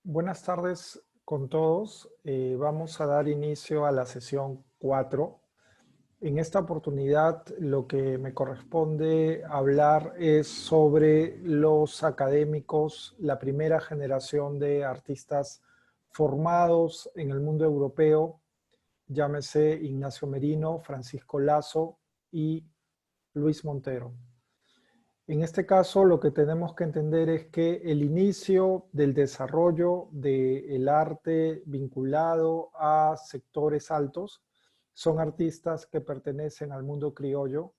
Buenas tardes con todos. Vamos a dar inicio a la sesión 4. En esta oportunidad lo que me corresponde hablar es sobre los académicos, la primera generación de artistas formados en el mundo europeo, llámese Ignacio Merino, Francisco Lazo y Luis Montero. En este caso, lo que tenemos que entender es que el inicio del desarrollo del arte vinculado a sectores altos son artistas que pertenecen al mundo criollo.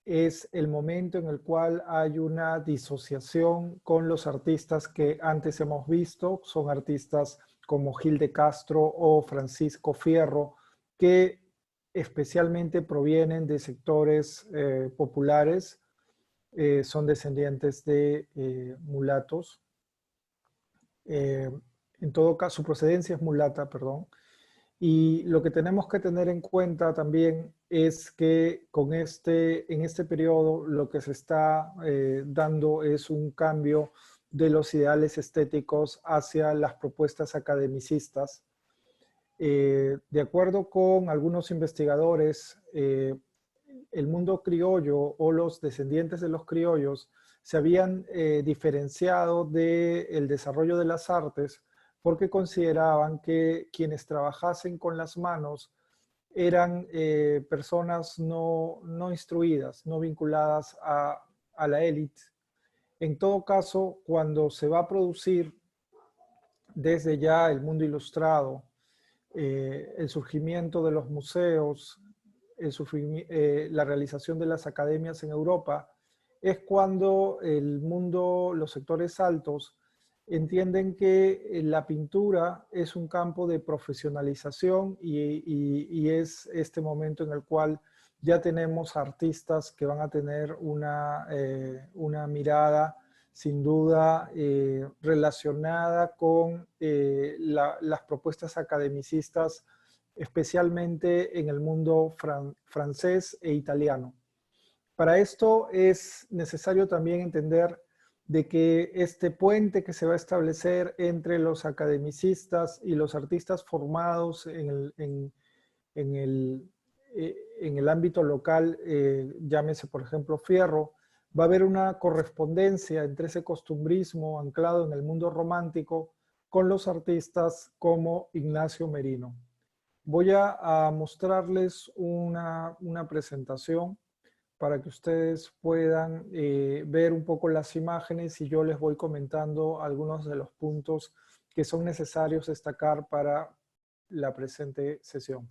Es el momento en el cual hay una disociación con los artistas que antes hemos visto, son artistas como Gil de Castro o Francisco Fierro, que especialmente provienen de sectores populares. Son descendientes de mulatos. En todo caso, su procedencia es mulata, perdón. Y lo que tenemos que tener en cuenta también es que en este periodo lo que se está dando es un cambio de los ideales estéticos hacia las propuestas academicistas. De acuerdo con algunos investigadores, el mundo criollo o los descendientes de los criollos se habían diferenciado del desarrollo de las artes porque consideraban que quienes trabajasen con las manos eran personas no instruidas, no vinculadas a la élite. En todo caso, cuando se va a producir desde ya el mundo ilustrado, el surgimiento de los museos, la realización de las academias en Europa, es cuando el mundo, los sectores altos, entienden que la pintura es un campo de profesionalización y es este momento en el cual ya tenemos artistas que van a tener una mirada sin duda relacionada con las propuestas academicistas, especialmente en el mundo francés e italiano. Para esto es necesario también entender de que este puente que se va a establecer entre los academicistas y los artistas formados en el ámbito local, llámese por ejemplo Fierro, va a haber una correspondencia entre ese costumbrismo anclado en el mundo romántico con los artistas como Ignacio Merino. Voy a mostrarles una presentación para que ustedes puedan ver un poco las imágenes y yo les voy comentando algunos de los puntos que son necesarios destacar para la presente sesión.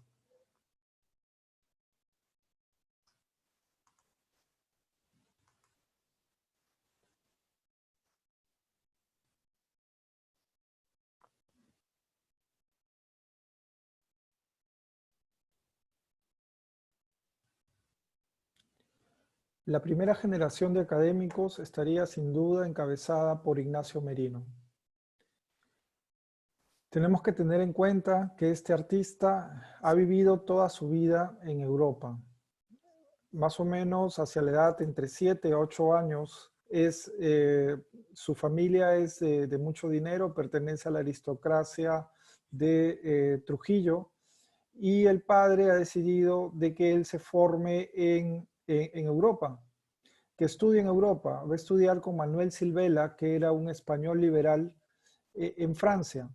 La primera generación de académicos estaría sin duda encabezada por Ignacio Merino. Tenemos que tener en cuenta que este artista ha vivido toda su vida en Europa. Más o menos hacia la edad entre 7 a 8 años, su familia es de mucho dinero, pertenece a la aristocracia de Trujillo, y el padre ha decidido de que él se forme en Europa, que estudie en Europa. Va a estudiar con Manuel Silvela, que era un español liberal en Francia.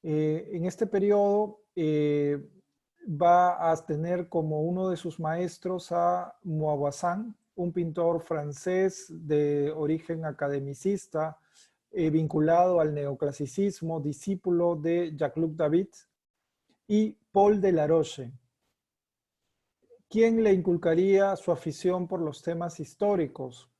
En este periodo va a tener como uno de sus maestros a Maupassant, un pintor francés de origen academicista, vinculado al neoclasicismo, discípulo de Jacques-Luc David, y Paul Delaroche, quien le inculcaría su afición por los temas históricos.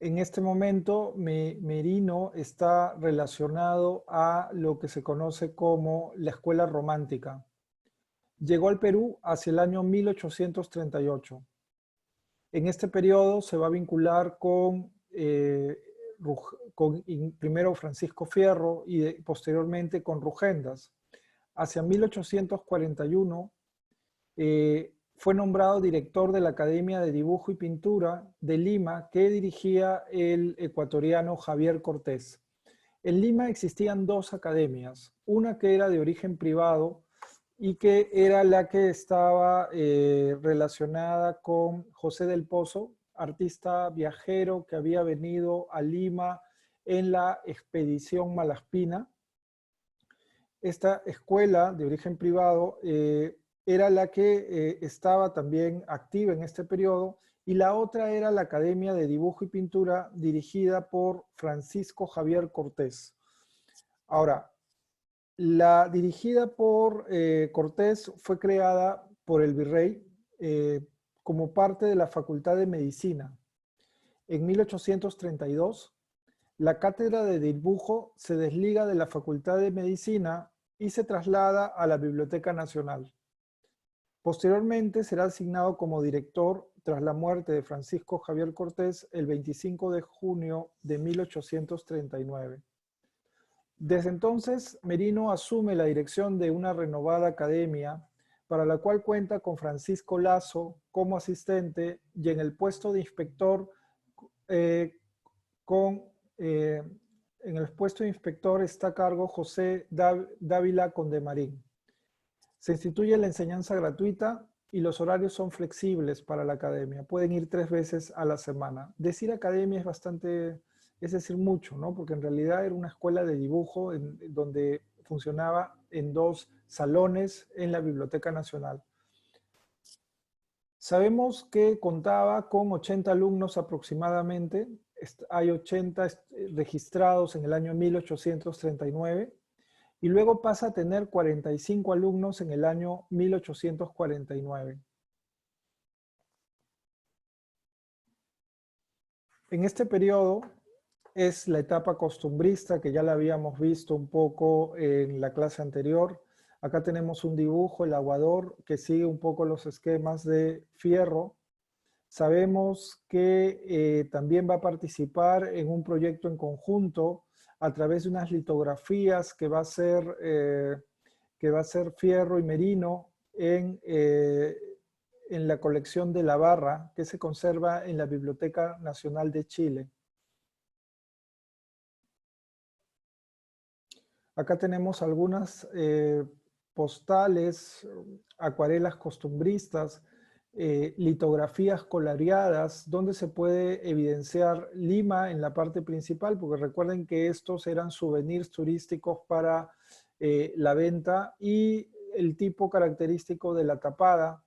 En este momento, Merino está relacionado a lo que se conoce como la escuela romántica. Llegó al Perú hacia el año 1838. En este periodo se va a vincular con primero Francisco Fierro y posteriormente con Rugendas. Hacia 1841, fue nombrado director de la Academia de Dibujo y Pintura de Lima, que dirigía el ecuatoriano Javier Cortés. En Lima existían dos academias, una que era de origen privado y que era la que estaba relacionada con José del Pozo, artista viajero que había venido a Lima en la expedición Malaspina. Esta escuela de origen privado era la que estaba también activa en este periodo, y la otra era la Academia de Dibujo y Pintura dirigida por Francisco Javier Cortés. Ahora, la dirigida por Cortés fue creada por el virrey como parte de la Facultad de Medicina. En 1832, la cátedra de dibujo se desliga de la Facultad de Medicina y se traslada a la Biblioteca Nacional. Posteriormente será asignado como director tras la muerte de Francisco Javier Cortés el 25 de junio de 1839. Desde entonces, Merino asume la dirección de una renovada academia, para la cual cuenta con Francisco Lazo como asistente, y en el puesto de inspector en el puesto de inspector está a cargo José Dávila Condemarín. Se instituye la enseñanza gratuita y los horarios son flexibles para la academia. Pueden ir 3 veces a la semana. Decir academia es bastante, es decir mucho, ¿no? Porque en realidad era una escuela de dibujo donde funcionaba en 2 salones en la Biblioteca Nacional. Sabemos que contaba con 80 alumnos aproximadamente. Hay 80 registrados en el año 1839. Y luego pasa a tener 45 alumnos en el año 1849. En este periodo es la etapa costumbrista, que ya la habíamos visto un poco en la clase anterior. Acá tenemos un dibujo, el aguador, que sigue un poco los esquemas de Fierro. Sabemos que también va a participar en un proyecto en conjunto a través de unas litografías que va a ser Fierro y Merino en la colección de La Barra, que se conserva en la Biblioteca Nacional de Chile. Acá tenemos algunas postales, acuarelas costumbristas, litografías coloreadas, donde se puede evidenciar Lima en la parte principal, porque recuerden que estos eran souvenirs turísticos para la venta, y el tipo característico de la tapada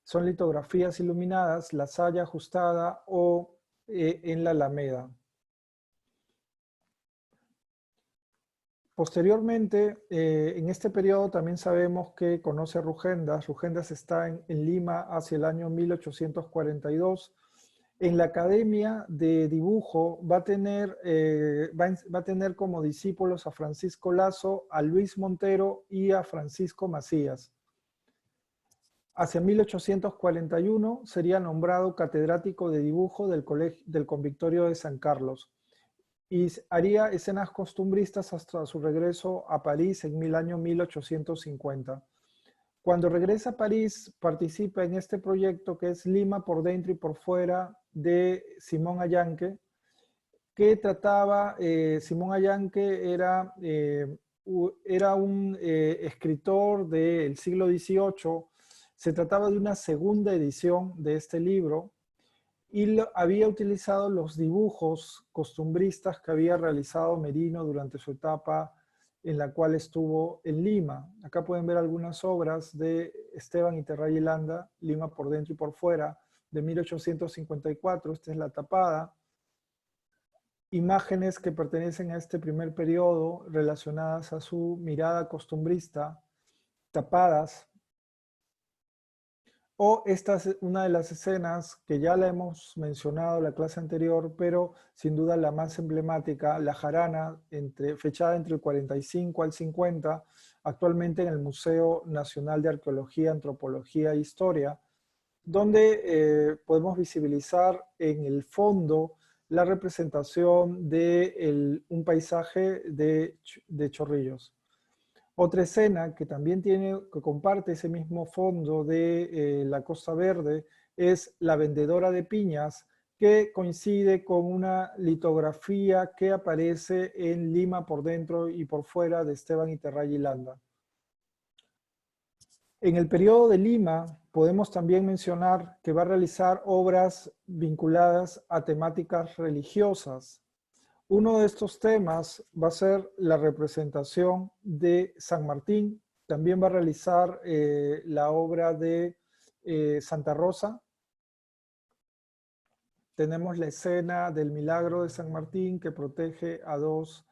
son litografías iluminadas, la saya ajustada o en la alameda. Posteriormente, en este periodo también sabemos que conoce a Rugendas. Rugendas está en Lima hacia el año 1842. En la Academia de Dibujo va a tener como discípulos a Francisco Lazo, a Luis Montero y a Francisco Macías. Hacia 1841 sería nombrado catedrático de dibujo del Convictorio de San Carlos, y haría escenas costumbristas hasta su regreso a París en el año 1850. Cuando regresa a París, participa en este proyecto que es Lima por dentro y por fuera, de Simón Allanque, que trataba, Simón Allanque era un escritor del siglo XVIII. Se trataba de una segunda edición de este libro, y había utilizado los dibujos costumbristas que había realizado Merino durante su etapa en la cual estuvo en Lima. Acá pueden ver algunas obras de Esteban Iterray y Landa, Lima por dentro y por fuera, de 1854. Esta es la tapada. Imágenes que pertenecen a este primer periodo relacionadas a su mirada costumbrista, tapadas. O esta es una de las escenas que ya la hemos mencionado en la clase anterior, pero sin duda la más emblemática, la jarana, fechada entre el 45 al 50, actualmente en el Museo Nacional de Arqueología, Antropología e Historia, donde podemos visibilizar en el fondo la representación de un paisaje de Chorrillos. Otra escena que también que comparte ese mismo fondo de la Costa Verde es La vendedora de piñas, que coincide con una litografía que aparece en Lima por dentro y por fuera de Esteban Iterray y Landa. En el periodo de Lima podemos también mencionar que va a realizar obras vinculadas a temáticas religiosas. Uno de estos temas va a ser la representación de San Martín. También va a realizar la obra de Santa Rosa. Tenemos la escena del milagro de San Martín que protege a dos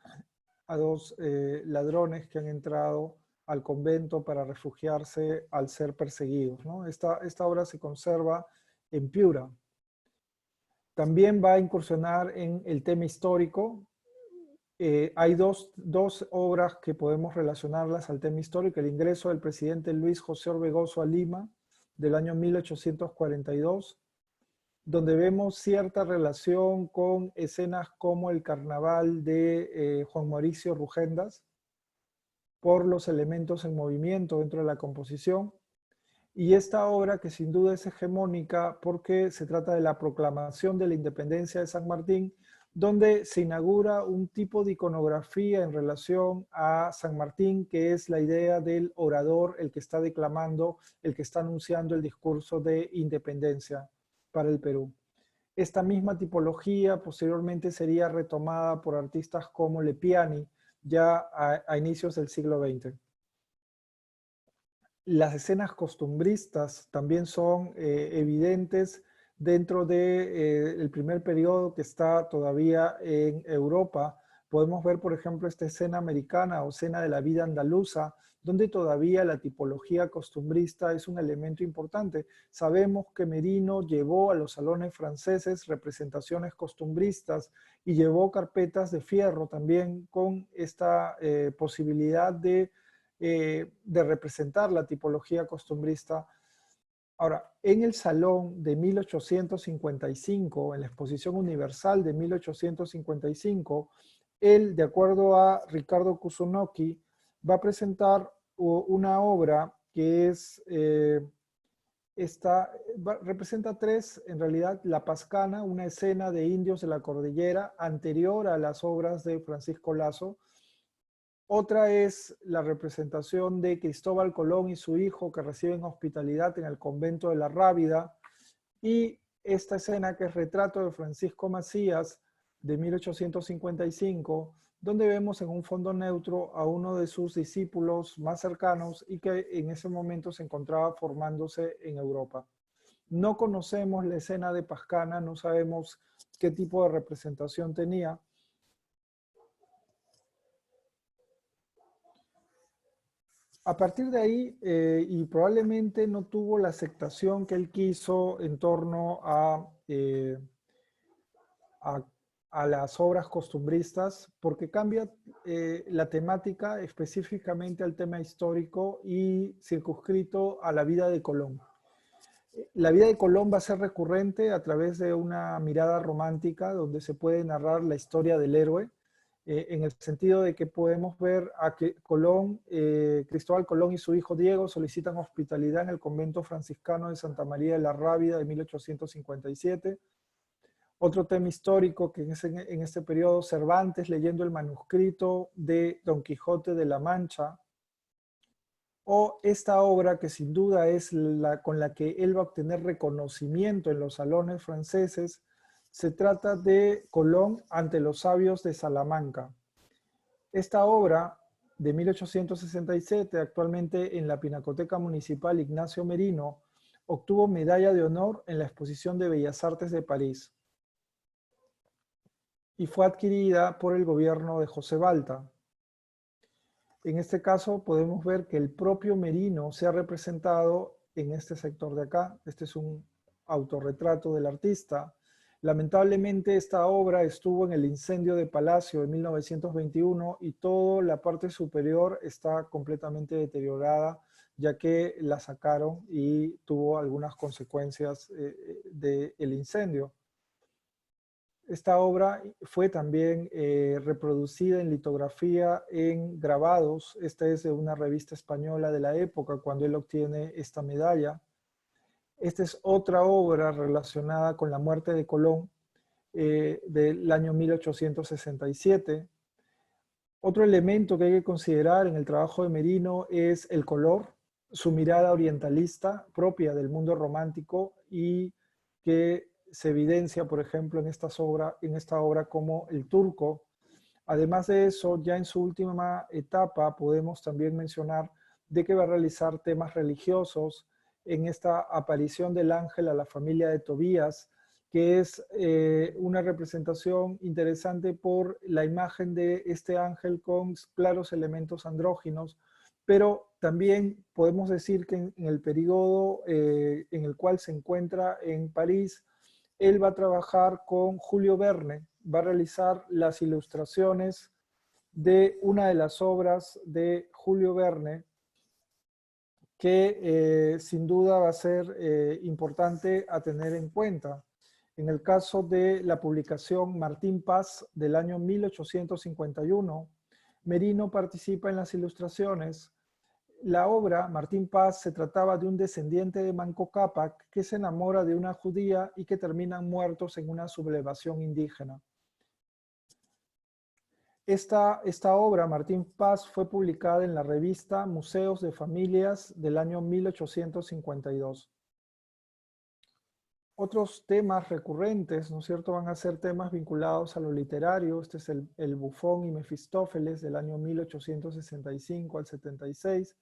ladrones que han entrado al convento para refugiarse al ser perseguidos, ¿no? Esta obra se conserva en Piura. También va a incursionar en el tema histórico. Hay dos obras que podemos relacionarlas al tema histórico. El ingreso del presidente Luis José Orbegoso a Lima del año 1842, donde vemos cierta relación con escenas como el carnaval de Juan Mauricio Rugendas, por los elementos en movimiento dentro de la composición. Y esta obra que sin duda es hegemónica porque se trata de la proclamación de la independencia de San Martín, donde se inaugura un tipo de iconografía en relación a San Martín, que es la idea del orador, el que está declamando, el que está anunciando el discurso de independencia para el Perú. Esta misma tipología posteriormente sería retomada por artistas como Lepiani, ya a inicios del siglo XX. Las escenas costumbristas también son evidentes dentro del primer periodo que está todavía en Europa. Podemos ver, por ejemplo, esta escena americana o escena de la vida andaluza, donde todavía la tipología costumbrista es un elemento importante. Sabemos que Merino llevó a los salones franceses representaciones costumbristas y llevó carpetas de fierro también con esta posibilidad de representar la tipología costumbrista. Ahora, en el Salón de 1855, en la Exposición Universal de 1855, él, de acuerdo a Ricardo Kusunoki, va a presentar una obra que es, representa tres, en realidad, La Pascana, una escena de indios de la cordillera anterior a las obras de Francisco Lazo. Otra es la representación de Cristóbal Colón y su hijo que reciben hospitalidad en el convento de la Rábida. Y esta escena que es Retrato de Francisco Macías de 1855, donde vemos en un fondo neutro a uno de sus discípulos más cercanos y que en ese momento se encontraba formándose en Europa. No conocemos la escena de Pascana, no sabemos qué tipo de representación tenía. A partir de ahí, y probablemente no tuvo la aceptación que él quiso en torno a, a las obras costumbristas, porque cambia la temática específicamente al tema histórico y circunscrito a la vida de Colón. La vida de Colón va a ser recurrente a través de una mirada romántica donde se puede narrar la historia del héroe, en el sentido de que podemos ver a que Cristóbal Colón y su hijo Diego solicitan hospitalidad en el convento franciscano de Santa María de la Rábida de 1857. Otro tema histórico que en este periodo, Cervantes leyendo el manuscrito de Don Quijote de la Mancha, o esta obra que sin duda es con la que él va a obtener reconocimiento en los salones franceses. Se trata de Colón ante los sabios de Salamanca. Esta obra de 1867, actualmente en la Pinacoteca Municipal Ignacio Merino, obtuvo medalla de honor en la Exposición de Bellas Artes de París y fue adquirida por el gobierno de José Balta. En este caso podemos ver que el propio Merino se ha representado en este sector de acá. Este es un autorretrato del artista. Lamentablemente esta obra estuvo en el incendio de Palacio de 1921 y toda la parte superior está completamente deteriorada, ya que la sacaron y tuvo algunas consecuencias del incendio. Esta obra fue también reproducida en litografía, en grabados. Esta es de una revista española de la época, cuando él obtiene esta medalla. Esta es otra obra relacionada con la muerte de Colón, del año 1867. Otro elemento que hay que considerar en el trabajo de Merino es el color, su mirada orientalista propia del mundo romántico y que se evidencia, por ejemplo, en esta obra como el turco. Además de eso, ya en su última etapa podemos también mencionar de que va a realizar temas religiosos en esta aparición del ángel a la familia de Tobías, que es una representación interesante por la imagen de este ángel con claros elementos andróginos, pero también podemos decir que en el periodo en el cual se encuentra en París, él va a trabajar con Julio Verne, va a realizar las ilustraciones de una de las obras de Julio Verne, que sin duda va a ser importante a tener en cuenta. En el caso de la publicación Martín Paz del año 1851, Merino participa en las ilustraciones. La obra, Martín Paz, se trataba de un descendiente de Manco Cápac que se enamora de una judía y que terminan muertos en una sublevación indígena. Esta obra, Martín Paz, fue publicada en la revista Museos de Familias del año 1852. Otros temas recurrentes, ¿no es cierto?, van a ser temas vinculados a lo literario. Este es el Bufón y Mefistófeles del año 1865 al 76.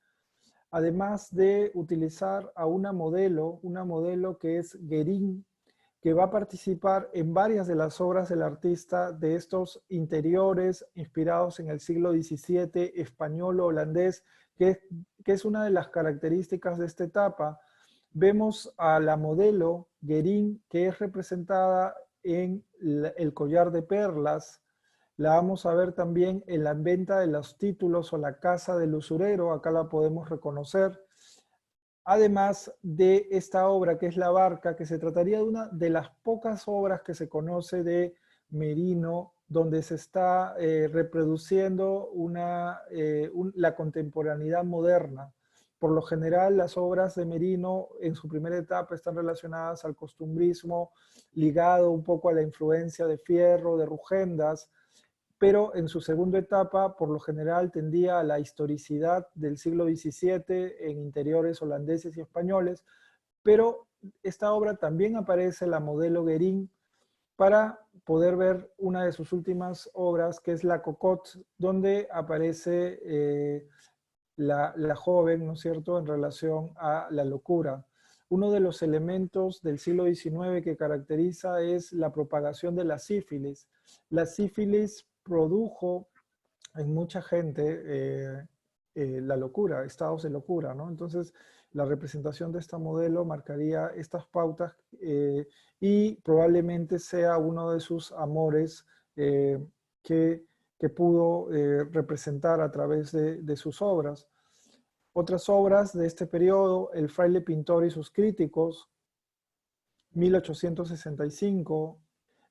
Además de utilizar a una modelo que es Guérin, que va a participar en varias de las obras del artista de estos interiores inspirados en el siglo XVII, español o holandés, que es una de las características de esta etapa. Vemos a la modelo Guérin, que es representada en el collar de perlas. La vamos a ver también en la venta de los títulos o la casa del usurero, acá la podemos reconocer. Además de esta obra que es La Barca, que se trataría de una de las pocas obras que se conoce de Merino, donde se está reproduciendo la contemporaneidad moderna. Por lo general, las obras de Merino en su primera etapa están relacionadas al costumbrismo, ligado un poco a la influencia de Fierro, de Rugendas, pero en su segunda etapa, por lo general, tendía a la historicidad del siglo XVII en interiores holandeses y españoles, pero esta obra también aparece la modelo Guérin para poder ver una de sus últimas obras, que es La Cocotte, donde aparece la joven, ¿no es cierto?, en relación a la locura. Uno de los elementos del siglo XIX que caracteriza es la propagación de la sífilis. La sífilis produjo en mucha gente la locura, estados de locura, ¿no? Entonces, la representación de esta modelo marcaría estas pautas y probablemente sea uno de sus amores que, que pudo representar a través de sus obras. Otras obras de este periodo, El fraile pintor y sus críticos, 1865,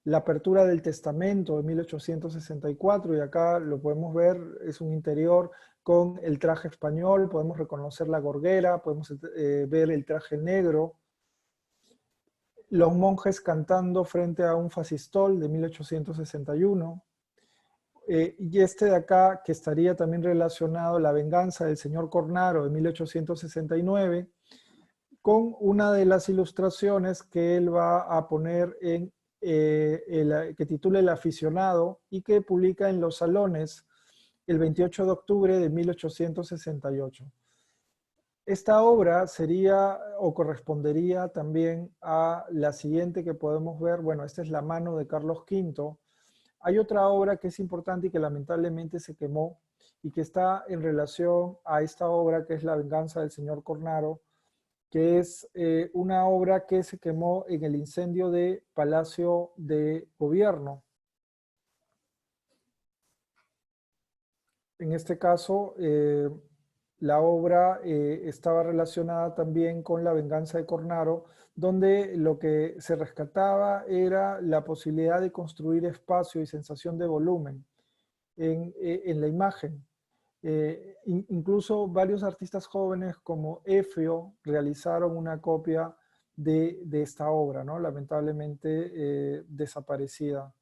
La apertura del testamento de 1864, y acá lo podemos ver, es un interior con el traje español, podemos reconocer la gorguera, podemos ver el traje negro. Los monjes cantando frente a un facistol de 1861. Y este de acá, que estaría también relacionado, La venganza del señor Cornaro de 1869, con una de las ilustraciones que él va a poner que titula El aficionado y que publica en Los Salones el 28 de octubre de 1868. Esta obra sería o correspondería también a la siguiente que podemos ver. Bueno, esta es La mano de Carlos V. Hay otra obra que es importante y que lamentablemente se quemó y que está en relación a esta obra, que es La venganza del señor Cornaro, que es una obra que se quemó en el incendio de Palacio de Gobierno. En este caso, la obra estaba relacionada también con La venganza de Cornaro, donde lo que se rescataba era la posibilidad de construir espacio y sensación de volumen en la imagen. Incluso varios artistas jóvenes como Efio realizaron una copia de esta obra, ¿no? Lamentablemente desaparecida.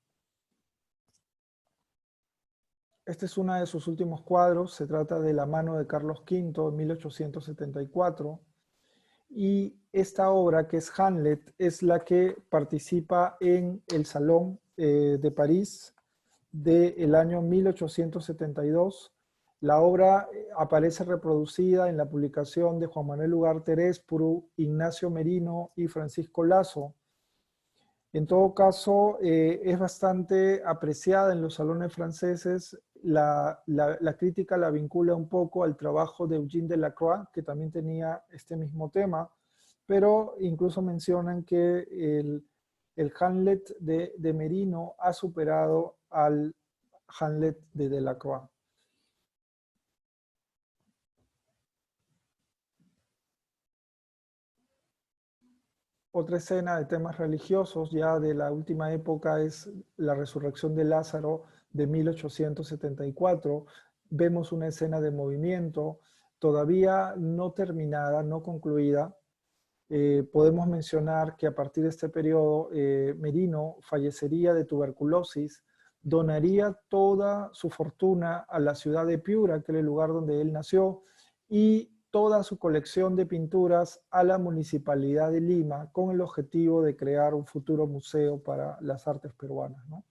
Este es uno de sus últimos cuadros, se trata de La mano de Carlos V en 1874, y esta obra, que es Hamlet, es la que participa en el Salón de París del año 1872. La obra aparece reproducida en la publicación de Juan Manuel Ugarte Errázuriz, Ignacio Merino y Francisco Lasso. En todo caso, es bastante apreciada en los salones franceses. La crítica la vincula un poco al trabajo de Eugène Delacroix, que también tenía este mismo tema, pero incluso mencionan que el Hamlet de Merino ha superado al Hamlet de Delacroix. Otra escena de temas religiosos ya de la última época es la resurrección de Lázaro de 1874. Vemos una escena de movimiento todavía no terminada, no concluida. Podemos mencionar que a partir de este periodo Merino fallecería de tuberculosis, donaría toda su fortuna a la ciudad de Piura, que es el lugar donde él nació, y toda su colección de pinturas a la Municipalidad de Lima con el objetivo de crear un futuro museo para las artes peruanas, ¿no?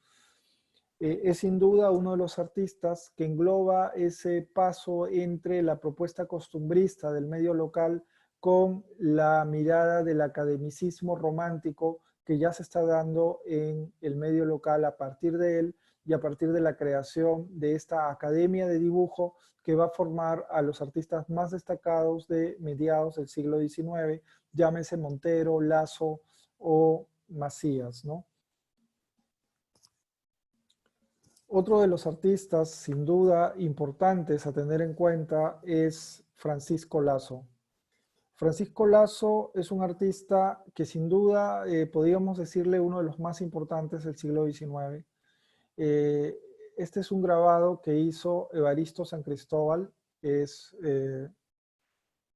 Es sin duda uno de los artistas que engloba ese paso entre la propuesta costumbrista del medio local con la mirada del academicismo romántico que ya se está dando en el medio local a partir de él y a partir de la creación de esta academia de dibujo que va a formar a los artistas más destacados de mediados del siglo XIX, llámese Montero, Lasso o Macías, ¿no? Otro de los artistas, sin duda, importantes a tener en cuenta es Francisco Lasso. Francisco Lasso es un artista que sin duda podríamos decirle uno de los más importantes del siglo XIX. Este es un grabado que hizo Evaristo San Cristóbal.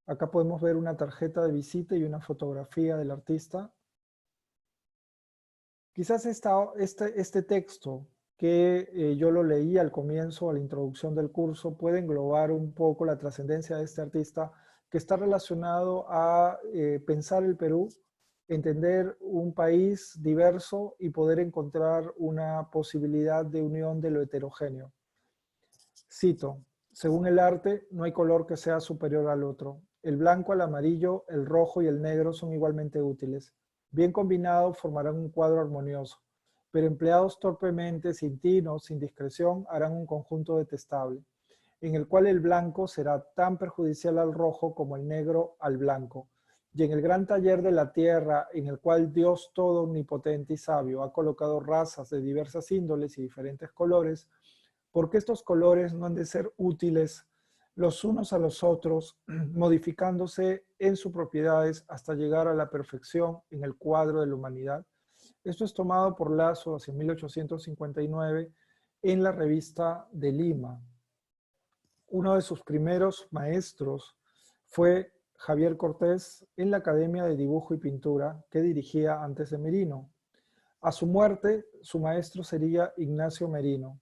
Acá podemos ver una tarjeta de visita y una fotografía del artista. Quizás este texto que yo lo leí al comienzo, a la introducción del curso, puede englobar un poco la trascendencia de este artista que está relacionado a pensar el Perú, entender un país diverso y poder encontrar una posibilidad de unión de lo heterogéneo. Cito, según el arte, no hay color que sea superior al otro. El blanco, el amarillo, el rojo y el negro son igualmente útiles. Bien combinados formarán un cuadro armonioso, pero empleados torpemente, sin tino, sin discreción, harán un conjunto detestable, en el cual el blanco será tan perjudicial al rojo como el negro al blanco. Y en el gran taller de la tierra, en el cual Dios todo omnipotente y sabio ha colocado razas de diversas índoles y diferentes colores, porque estos colores no han de ser útiles los unos a los otros, modificándose en sus propiedades hasta llegar a la perfección en el cuadro de la humanidad. Esto es tomado por Lasso hacia 1859 en la revista de Lima. Uno de sus primeros maestros fue Javier Cortés en la Academia de Dibujo y Pintura que dirigía antes de Merino. A su muerte, su maestro sería Ignacio Merino.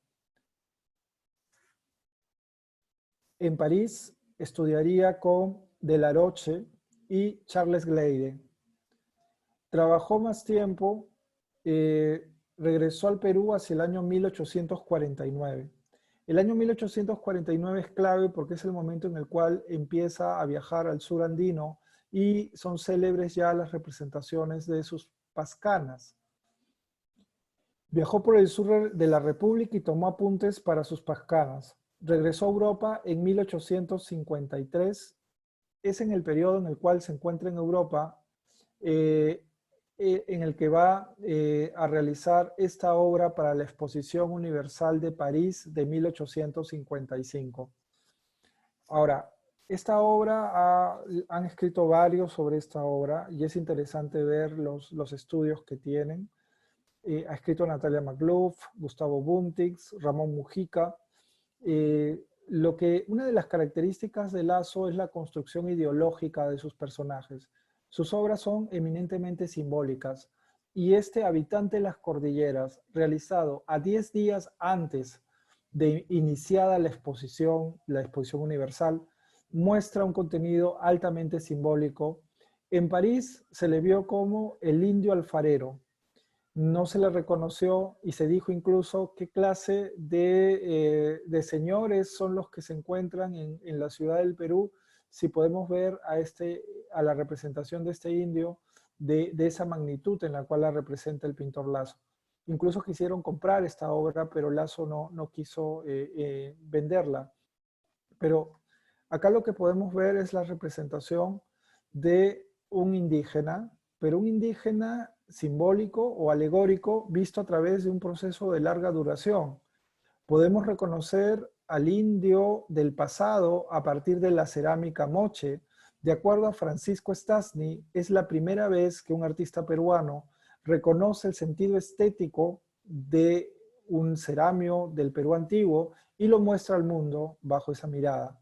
En París estudiaría con Delaroche y Charles Gleyre. Trabajó más tiempo, regresó al Perú hacia el año 1849. El año 1849 es clave porque es el momento en el cual empieza a viajar al sur andino y son célebres ya las representaciones de sus pascanas. Viajó por el sur de la República y tomó apuntes para sus pascanas. Regresó a Europa en 1853. Es en el periodo en el cual se encuentra en Europa, en el que va a realizar esta obra para la Exposición Universal de París de 1855. Ahora, Esta obra, han escrito varios sobre esta obra y es interesante ver los estudios que tienen. Ha escrito Natalia McLuff, Gustavo Buntix, Ramón Mujica. Una de las características de Lasso es la construcción ideológica de sus personajes. Sus obras son eminentemente simbólicas y este Habitante de las Cordilleras, realizado a 10 días antes de iniciada la exposición universal, muestra un contenido altamente simbólico. En París se le vio como el indio alfarero. No se le reconoció y se dijo incluso qué clase de señores son los que se encuentran en la ciudad del Perú, si podemos ver a la representación de este indio de esa magnitud en la cual la representa el pintor Lasso. Incluso quisieron comprar esta obra, pero Lasso no quiso venderla. Pero acá lo que podemos ver es la representación de un indígena, pero un indígena simbólico o alegórico visto a través de un proceso de larga duración. Podemos reconocer al indio del pasado a partir de la cerámica moche. De acuerdo a Francisco Stasny, es la primera vez que un artista peruano reconoce el sentido estético de un ceramio del Perú antiguo y lo muestra al mundo bajo esa mirada.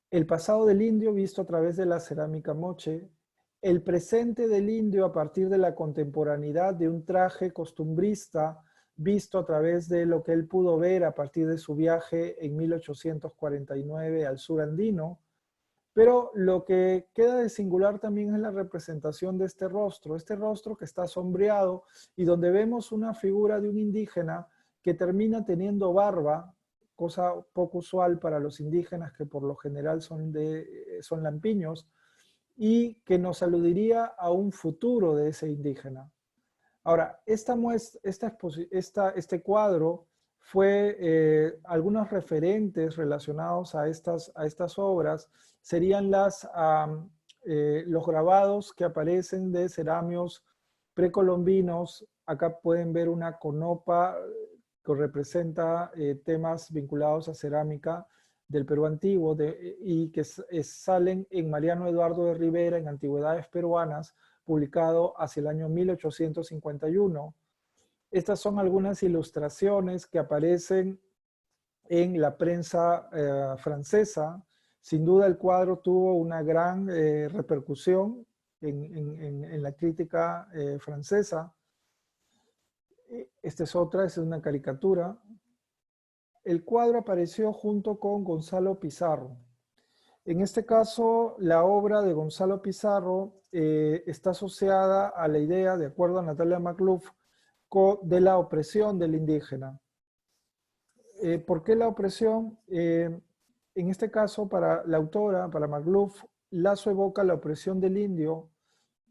El pasado del indio visto a través de la cerámica moche, el presente del indio a partir de la contemporaneidad de un traje costumbrista visto a través de lo que él pudo ver a partir de su viaje en 1849 al sur andino. Pero lo que queda de singular también es la representación de este rostro que está sombreado y donde vemos una figura de un indígena que termina teniendo barba, cosa poco usual para los indígenas que por lo general son lampiños, y que nos aludiría a un futuro de ese indígena. Ahora, este cuadro fue, algunos referentes relacionados a estas obras serían los grabados que aparecen de ceramios precolombinos. Acá pueden ver una conopa que representa temas vinculados a cerámica del Perú antiguo y que salen en Mariano Eduardo de Rivera en Antigüedades Peruanas, publicado hacia el año 1851. Estas son algunas ilustraciones que aparecen en la prensa francesa. Sin duda el cuadro tuvo una gran repercusión en la crítica francesa. Esta es una caricatura. El cuadro apareció junto con Gonzalo Pizarro. En este caso, la obra de Gonzalo Pizarro está asociada a la idea, de acuerdo a Natalia McLuff, de la opresión del indígena. ¿Por qué la opresión? En este caso, para la autora, para McLuff, Lasso evoca la opresión del indio,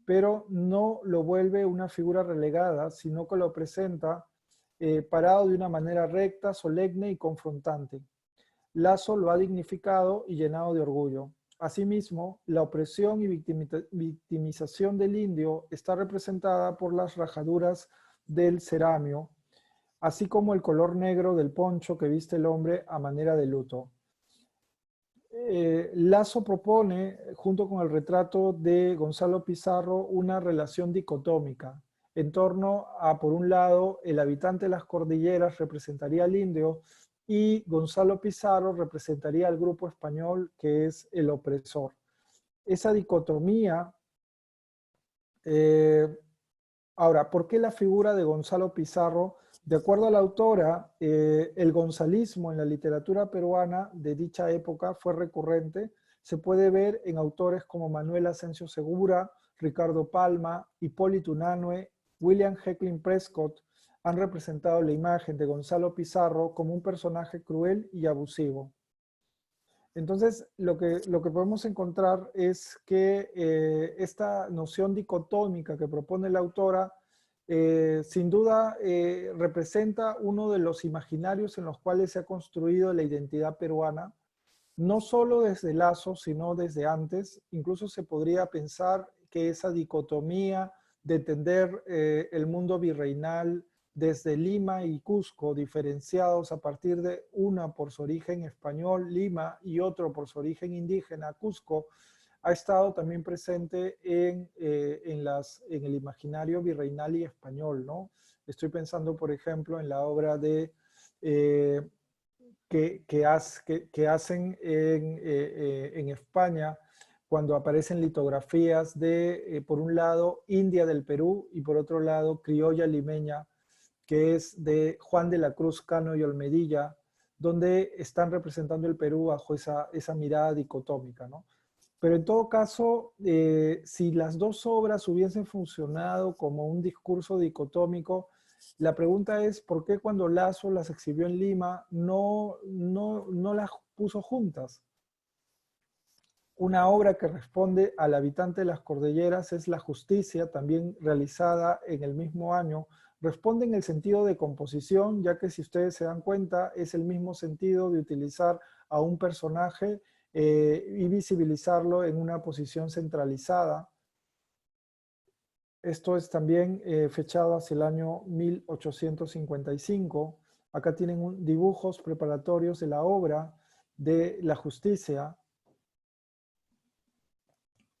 pero no lo vuelve una figura relegada, sino que lo presenta parado de una manera recta, solemne y confrontante. Lasso lo ha dignificado y llenado de orgullo. Asimismo, la opresión y victimización del indio está representada por las rajaduras del ceramio, así como el color negro del poncho que viste el hombre a manera de luto. Lasso propone, junto con el retrato de Gonzalo Pizarro, una relación dicotómica en torno a, por un lado, el habitante de las cordilleras representaría al indio y Gonzalo Pizarro representaría al grupo español que es el opresor. Esa dicotomía. Ahora, ¿por qué la figura de Gonzalo Pizarro? De acuerdo a la autora, el gonzalismo en la literatura peruana de dicha época fue recurrente. Se puede ver en autores como Manuel Asensio Segura, Ricardo Palma, Hipólito Unanue, William Hecklin Prescott han representado la imagen de Gonzalo Pizarro como un personaje cruel y abusivo. Entonces, lo que podemos encontrar es que esta noción dicotómica que propone la autora, sin duda representa uno de los imaginarios en los cuales se ha construido la identidad peruana, no solo desde Lasso, sino desde antes. Incluso se podría pensar que esa dicotomía de entender el mundo virreinal desde Lima y Cusco, diferenciados a partir de una por su origen español, Lima, y otro por su origen indígena, Cusco, ha estado también presente en el imaginario virreinal y español, ¿no? Estoy pensando, por ejemplo, en la obra de, que hacen en España, cuando aparecen litografías de, por un lado, India del Perú y por otro lado, Criolla Limeña, que es de Juan de la Cruz Cano y Olmedilla, donde están representando el Perú bajo esa mirada dicotómica, ¿no? Pero en todo caso, si las dos obras hubiesen funcionado como un discurso dicotómico, la pregunta es, ¿por qué cuando Lazo las exhibió en Lima no las puso juntas? Una obra que responde al habitante de las cordilleras es La Justicia, también realizada en el mismo año. Responde en el sentido de composición, ya que si ustedes se dan cuenta, es el mismo sentido de utilizar a un personaje y visibilizarlo en una posición centralizada. Esto es también fechado hacia el año 1855. Acá tienen dibujos preparatorios de la obra de La Justicia.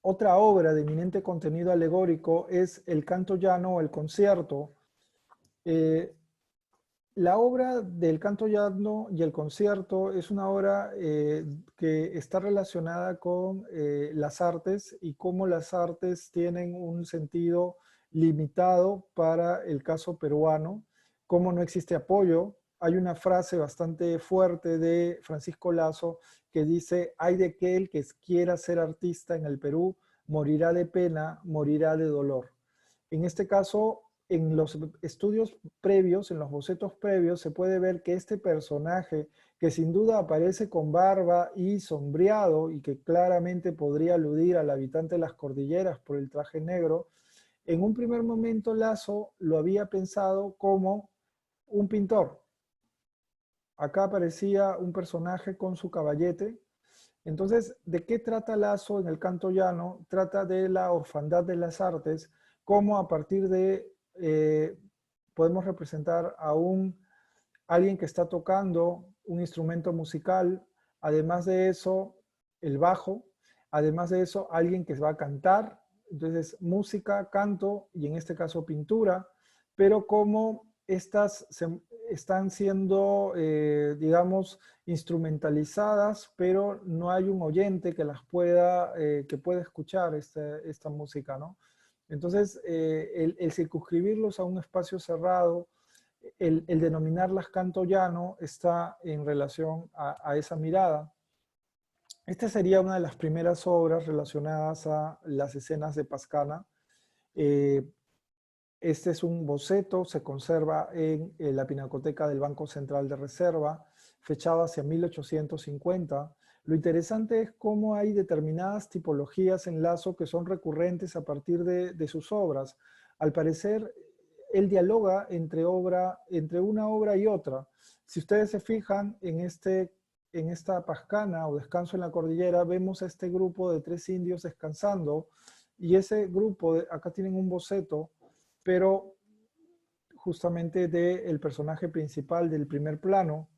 Otra obra de eminente contenido alegórico es El canto llano o El concierto. La obra del canto llano y el concierto es una obra que está relacionada con las artes y cómo las artes tienen un sentido limitado para el caso peruano, cómo no existe apoyo. Hay una frase bastante fuerte de Francisco Lazo que dice: "Ay de aquel que quiera ser artista en el Perú, morirá de pena, morirá de dolor". En este caso, en los estudios previos, en los bocetos previos, se puede ver que este personaje, que sin duda aparece con barba y sombreado y que claramente podría aludir al habitante de las cordilleras por el traje negro, en un primer momento Lazo lo había pensado como un pintor. Acá aparecía un personaje con su caballete. Entonces, ¿de qué trata Lazo en el canto llano? Trata de la orfandad de las artes, cómo a partir de, podemos representar a alguien que está tocando un instrumento musical, además de eso, el bajo, además de eso, alguien que va a cantar, entonces música, canto y en este caso pintura, pero cómo estas están siendo, digamos, instrumentalizadas, pero no hay un oyente que las pueda, que pueda escuchar esta música, ¿no? Entonces, el circunscribirlos a un espacio cerrado, el denominarlas canto llano está en relación a esa mirada. Esta sería una de las primeras obras relacionadas a las escenas de Pascana. Este es un boceto, se conserva en la Pinacoteca del Banco Central de Reserva, fechado hacia 1850. Lo interesante es cómo hay determinadas tipologías en Lazo que son recurrentes a partir de sus obras. Al parecer, él dialoga entre una obra y otra. Si ustedes se fijan en esta Pascana o Descanso en la Cordillera, vemos a este grupo de 3 indios descansando y ese grupo, acá tienen un boceto, pero justamente del personaje principal del primer plano,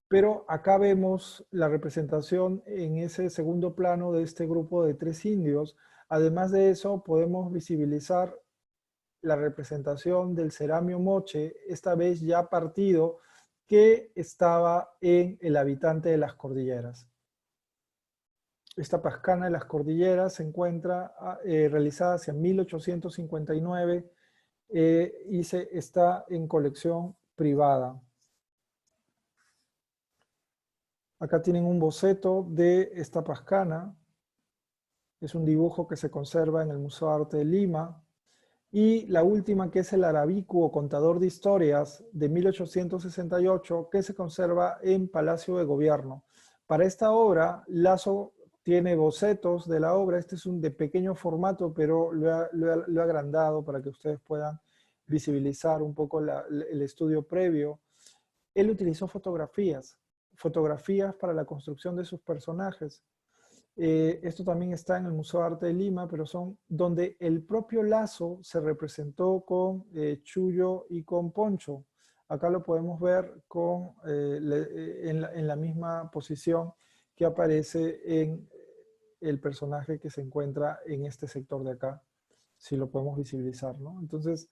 pero acá vemos la representación en ese segundo plano de este grupo de 3 indios. Además de eso, podemos visibilizar la representación del ceramio moche, esta vez ya partido, que estaba en el habitante de las cordilleras. Esta Pascana de las Cordilleras se encuentra realizada hacia 1859 y está en colección privada. Acá tienen un boceto de esta Pascana. Es un dibujo que se conserva en el Museo de Arte de Lima. Y la última, que es el Arabicu o Contador de Historias de 1868, que se conserva en Palacio de Gobierno. Para esta obra, Lazo tiene bocetos de la obra. Este es un de pequeño formato, pero lo he agrandado para que ustedes puedan visibilizar un poco el estudio previo. Él utilizó fotografías para la construcción de sus personajes. Esto también está en el Museo de Arte de Lima, pero son donde el propio Lazo se representó con Chullo y con Poncho. Acá lo podemos ver con, en la misma posición que aparece en el personaje que se encuentra en este sector de acá, si lo podemos visibilizar, ¿no? Entonces,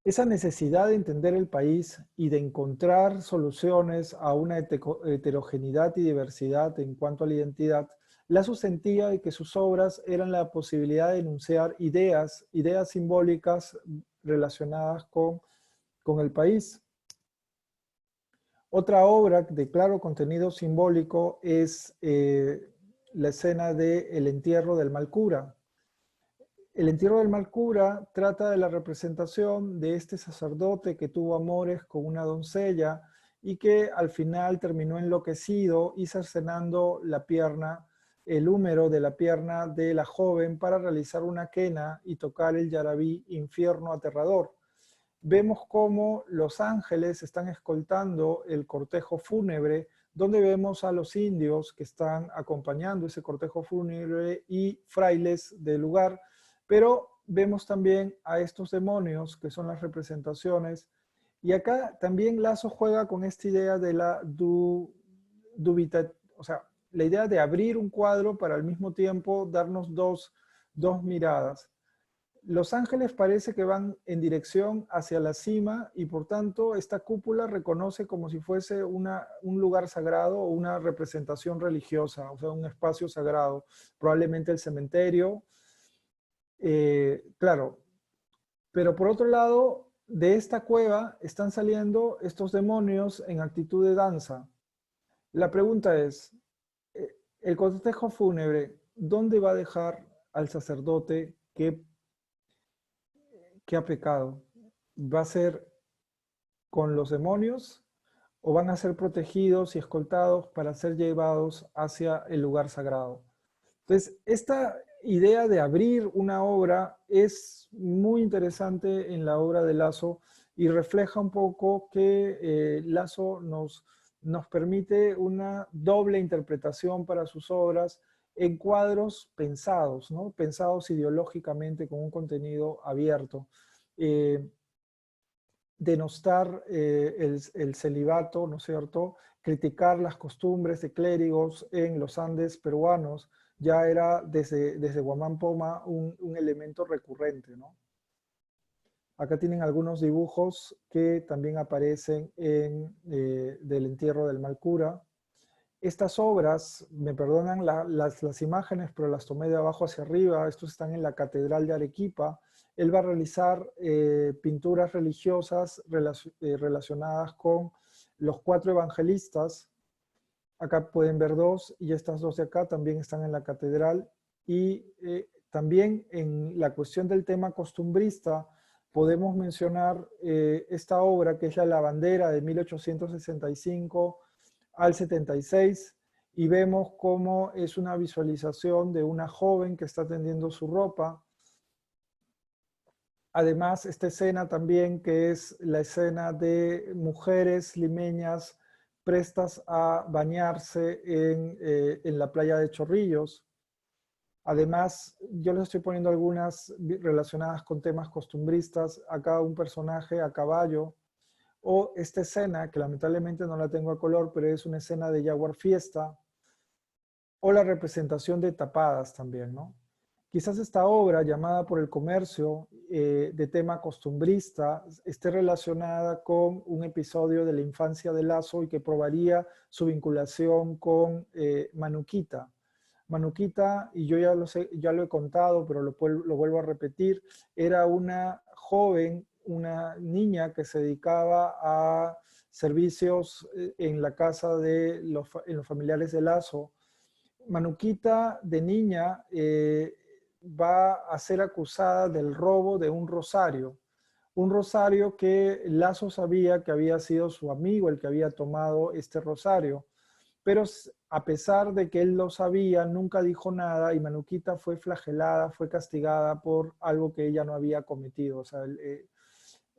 esa necesidad de entender el país y de encontrar soluciones a una heterogeneidad y diversidad en cuanto a la identidad, Lazo sentía de que sus obras eran la posibilidad de enunciar ideas, ideas simbólicas relacionadas con el país. Otra obra de claro contenido simbólico es la escena de El entierro del mal cura. El entierro del mal cura trata de la representación de este sacerdote que tuvo amores con una doncella y que al final terminó enloquecido y cercenando la pierna, el húmero de la pierna de la joven para realizar una quena y tocar el yarabí infierno aterrador. Vemos cómo los ángeles están escoltando el cortejo fúnebre, donde vemos a los indios que están acompañando ese cortejo fúnebre y frailes del lugar, pero vemos también a estos demonios que son las representaciones. Y acá también Lazo juega con esta idea de la o sea, la idea de abrir un cuadro para al mismo tiempo darnos dos miradas. Los ángeles parece que van en dirección hacia la cima y por tanto esta cúpula reconoce como si fuese un lugar sagrado o una representación religiosa, o sea, un espacio sagrado, probablemente el cementerio. Claro, pero por otro lado, de esta cueva están saliendo estos demonios en actitud de danza. La pregunta es, el cortejo fúnebre, ¿dónde va a dejar al sacerdote que ha pecado? ¿Va a ser con los demonios o van a ser protegidos y escoltados para ser llevados hacia el lugar sagrado? Entonces, esta idea de abrir una obra es muy interesante en la obra de Lazo y refleja un poco que Lazo nos permite una doble interpretación para sus obras en cuadros pensados, ¿no? Pensados ideológicamente con un contenido abierto. Eh, Denostar el celibato, ¿no es cierto? Criticar las costumbres de clérigos en los Andes peruanos, ya era desde Guamán Poma un elemento recurrente, ¿no? Acá tienen algunos dibujos que también aparecen en del entierro del mal cura. Estas obras, me perdonan las imágenes, pero las tomé de abajo hacia arriba. Estos están en la Catedral de Arequipa. Él va a realizar pinturas religiosas relacionadas con los 4 evangelistas. Acá pueden ver 2 y estas 2 de acá también están en la catedral. Y también en la cuestión del tema costumbrista podemos mencionar esta obra que es La Lavandera de 1865 al 76 y vemos cómo es una visualización de una joven que está tendiendo su ropa. Además, esta escena también que es la escena de mujeres limeñas prestas a bañarse en la playa de Chorrillos. Además, yo les estoy poniendo algunas relacionadas con temas costumbristas. Acá un personaje a caballo. O esta escena, que lamentablemente no la tengo a color, pero es una escena de Jaguar Fiesta. O la representación de tapadas también, ¿no? Quizás esta obra, llamada por el comercio de tema costumbrista, esté relacionada con un episodio de la infancia de Lazo y que probaría su vinculación con Manuquita. Manuquita, y yo ya lo sé, ya lo he contado, pero lo vuelvo a repetir, era una joven, una niña que se dedicaba a servicios en la casa de en los familiares de Lazo. Manuquita de niña va a ser acusada del robo de un rosario que Lazo sabía que había sido su amigo el que había tomado este rosario, pero a pesar de que él lo sabía, nunca dijo nada y Manuquita fue flagelada, fue castigada por algo que ella no había cometido, o sea,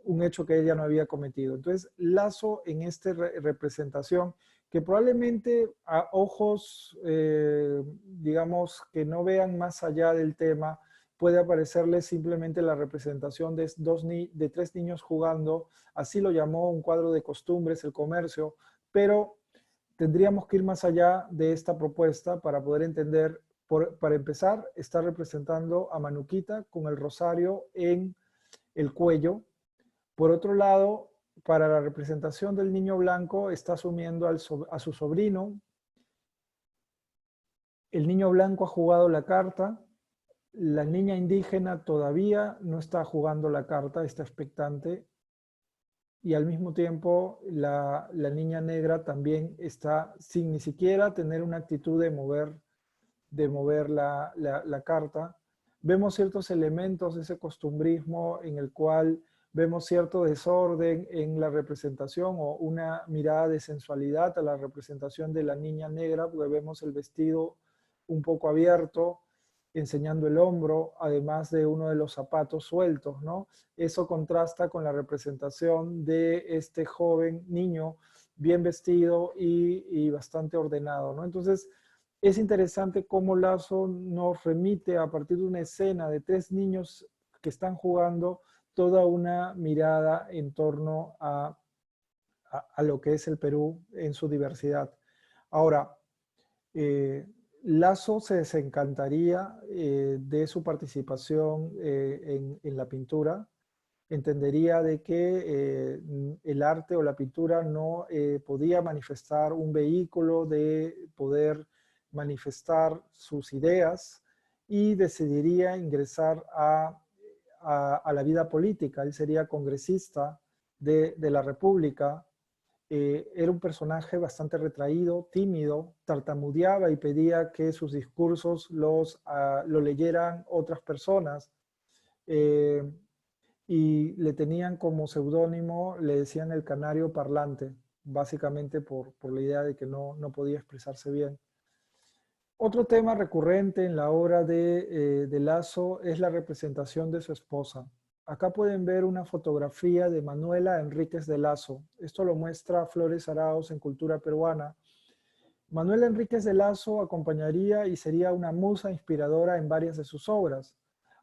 un hecho que ella no había cometido. Entonces, Lazo en esta representación que probablemente a ojos, digamos, que no vean más allá del tema, puede aparecerles simplemente la representación de tres niños jugando, así lo llamó un cuadro de costumbres, el comercio, pero tendríamos que ir más allá de esta propuesta para poder entender, para empezar, está representando a Manuquita con el rosario en el cuello. Por otro lado, para la representación del niño blanco está asumiendo a su sobrino. El niño blanco ha jugado la carta. La niña indígena todavía no está jugando la carta, está expectante. Y al mismo tiempo la niña negra también está sin ni siquiera tener una actitud de mover la carta. Vemos ciertos elementos de ese costumbrismo en el cual vemos cierto desorden en la representación o una mirada de sensualidad a la representación de la niña negra, porque vemos el vestido un poco abierto, enseñando el hombro, además de uno de los zapatos sueltos, ¿no? Eso contrasta con la representación de este joven niño bien vestido y bastante ordenado, ¿no? Entonces, es interesante cómo Lazo nos remite a partir de una escena de tres niños que están jugando toda una mirada en torno a lo que es el Perú en su diversidad. Ahora, Lazo se desencantaría de su participación en la pintura, entendería de que el arte o la pintura no podía manifestar un vehículo de poder manifestar sus ideas y decidiría ingresar a la vida política. Él sería congresista de la República. Era un personaje bastante retraído, tímido, tartamudeaba y pedía que sus discursos lo leyeran otras personas. Y le tenían como seudónimo, le decían el canario parlante, básicamente por la idea de que no podía expresarse bien. Otro tema recurrente en la obra de Lazo es la representación de su esposa. Acá pueden ver una fotografía de Manuela Enríquez de Lazo. Esto lo muestra Flores Arauz en Cultura Peruana. Manuela Enríquez de Lazo acompañaría y sería una musa inspiradora en varias de sus obras.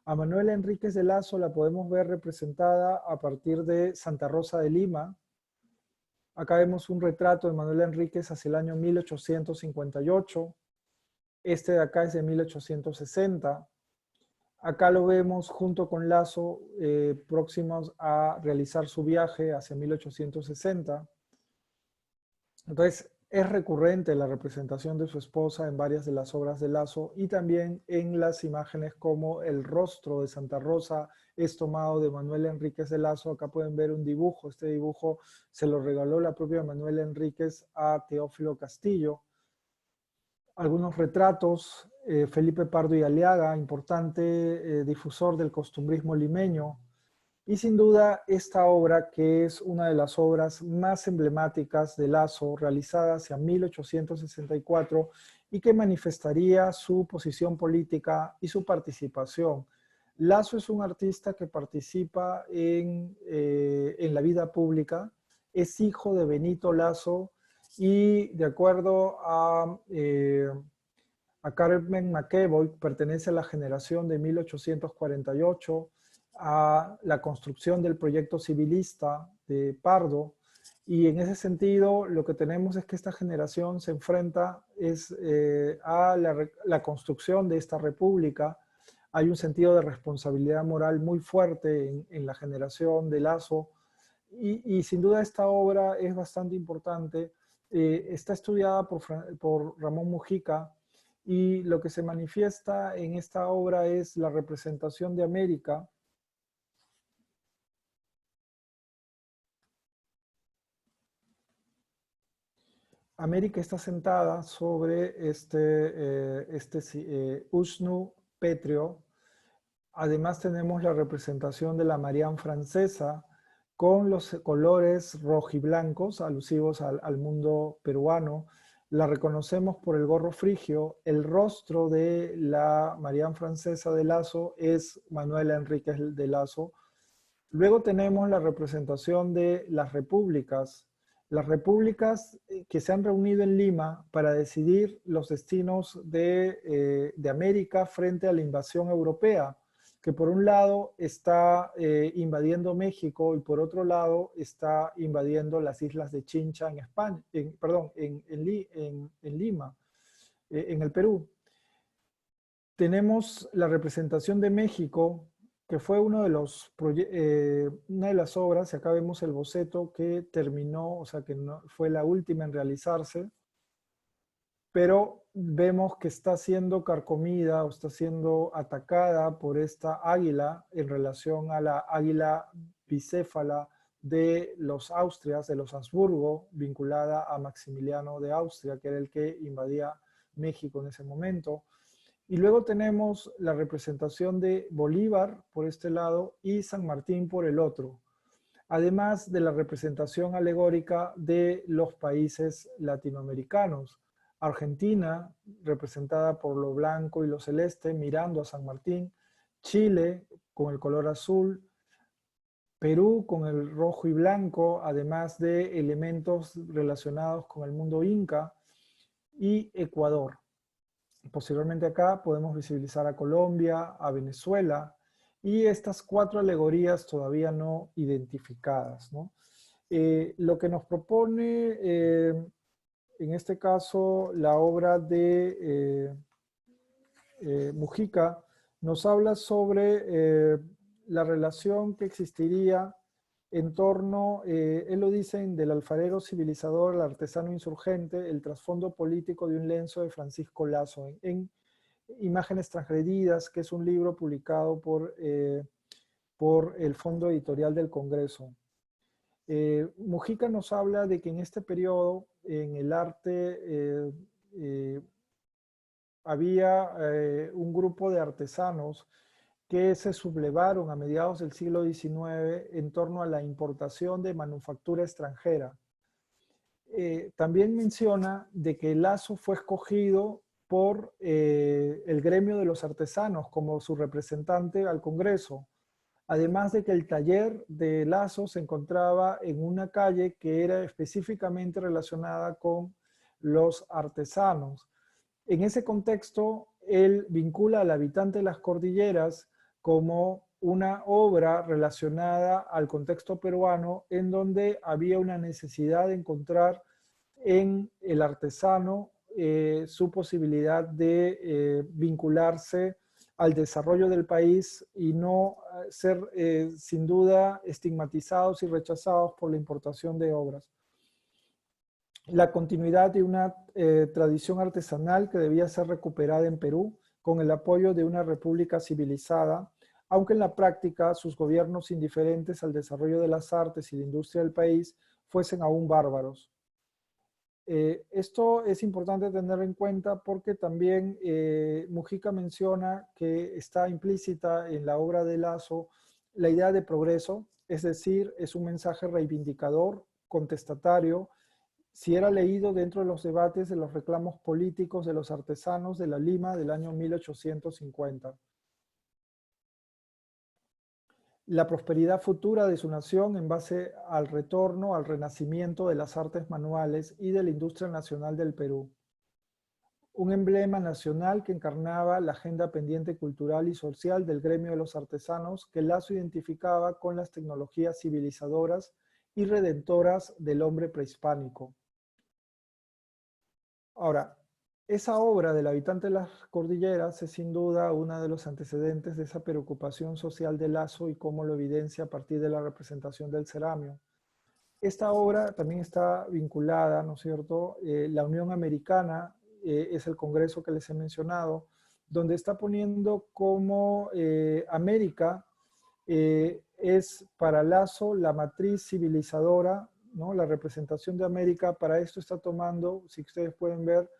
A Manuela Enríquez de Lazo la podemos ver representada a partir de Santa Rosa de Lima. Acá vemos un retrato de Manuela Enríquez hacia el año 1858. Este de acá es de 1860. Acá lo vemos junto con Lazo, próximos a realizar su viaje hacia 1860. Entonces, es recurrente la representación de su esposa en varias de las obras de Lazo y también en las imágenes como el rostro de Santa Rosa es tomado de Manuel Enríquez de Lazo. Acá pueden ver un dibujo. Este dibujo se lo regaló la propia Manuel Enríquez a Teófilo Castillo. Algunos retratos, Felipe Pardo y Aliaga, importante difusor del costumbrismo limeño, y sin duda esta obra que es una de las obras más emblemáticas de Lazo, realizada hacia 1864 y que manifestaría su posición política y su participación. Lazo es un artista que participa en la vida pública, es hijo de Benito Lazo, y de acuerdo a Carmen McEvoy, pertenece a la generación de 1848, a la construcción del proyecto civilista de Pardo, y en ese sentido lo que tenemos es que esta generación se enfrenta a la construcción de esta república. Hay un sentido de responsabilidad moral muy fuerte en la generación de Lazo, y sin duda esta obra es bastante importante. Está estudiada por Ramón Mujica, y lo que se manifiesta en esta obra es la representación de América. América está sentada sobre Usnu pétreo. Además tenemos la representación de la Marianne francesa con los colores rojiblancos alusivos al mundo peruano. La reconocemos por el gorro frigio. El rostro de la Marianne francesa de Lazo es Manuela Enríquez de Lazo. Luego tenemos la representación de las repúblicas. Las repúblicas que se han reunido en Lima para decidir los destinos de América frente a la invasión europea, que por un lado está invadiendo México y por otro lado está invadiendo las islas de Chincha en España, perdón, en Lima, en el Perú. Tenemos la representación de México, que fue una de las obras, y acá vemos el boceto que terminó, o sea que no, fue la última en realizarse, pero vemos que está siendo carcomida o está siendo atacada por esta águila en relación a la águila bicéfala de los Austrias, de los Habsburgo, vinculada a Maximiliano de Austria, que era el que invadía México en ese momento. Y luego tenemos la representación de Bolívar por este lado y San Martín por el otro, además de la representación alegórica de los países latinoamericanos. Argentina, representada por lo blanco y lo celeste, mirando a San Martín. Chile, con el color azul. Perú, con el rojo y blanco, además de elementos relacionados con el mundo inca. Y Ecuador. Posteriormente acá podemos visibilizar a Colombia, a Venezuela, y estas 4 alegorías todavía no identificadas, ¿no? Lo que nos propone, en este caso, la obra de Mujica, nos habla sobre la relación que existiría en torno, él lo dice, del alfarero civilizador al artesano insurgente, el trasfondo político de un lienzo de Francisco Lazo, en Imágenes Transgredidas, que es un libro publicado por el Fondo Editorial del Congreso. Mujica nos habla de que en este periodo, en el arte, había un grupo de artesanos que se sublevaron a mediados del siglo XIX en torno a la importación de manufactura extranjera. También menciona de que Lazo fue escogido por el gremio de los artesanos como su representante al Congreso, además de que el taller de Lazo se encontraba en una calle que era específicamente relacionada con los artesanos. En ese contexto, él vincula al habitante de las cordilleras como una obra relacionada al contexto peruano en donde había una necesidad de encontrar en el artesano su posibilidad de vincularse al desarrollo del país y no ser sin duda estigmatizados y rechazados por la importación de obras. La continuidad de una tradición artesanal que debía ser recuperada en Perú con el apoyo de una república civilizada, aunque en la práctica sus gobiernos indiferentes al desarrollo de las artes y la industria del país fuesen aún bárbaros. Esto es importante tener en cuenta porque también Mujica menciona que está implícita en la obra de Lazo la idea de progreso, es decir, es un mensaje reivindicador, contestatario, si era leído dentro de los debates de los reclamos políticos de los artesanos de la Lima del año 1850. La prosperidad futura de su nación en base al retorno, al renacimiento de las artes manuales y de la industria nacional del Perú. Un emblema nacional que encarnaba la agenda pendiente cultural y social del gremio de los artesanos que Lazo identificaba con las tecnologías civilizadoras y redentoras del hombre prehispánico. Ahora, esa obra del habitante de las cordilleras es sin duda uno de los antecedentes de esa preocupación social de Lazo y cómo lo evidencia a partir de la representación del ceramio. Esta obra también está vinculada, ¿no es cierto? La Unión Americana es el congreso que les he mencionado, donde está poniendo como América es para Lazo la matriz civilizadora, ¿no? La representación de América. Para esto está tomando, si ustedes pueden ver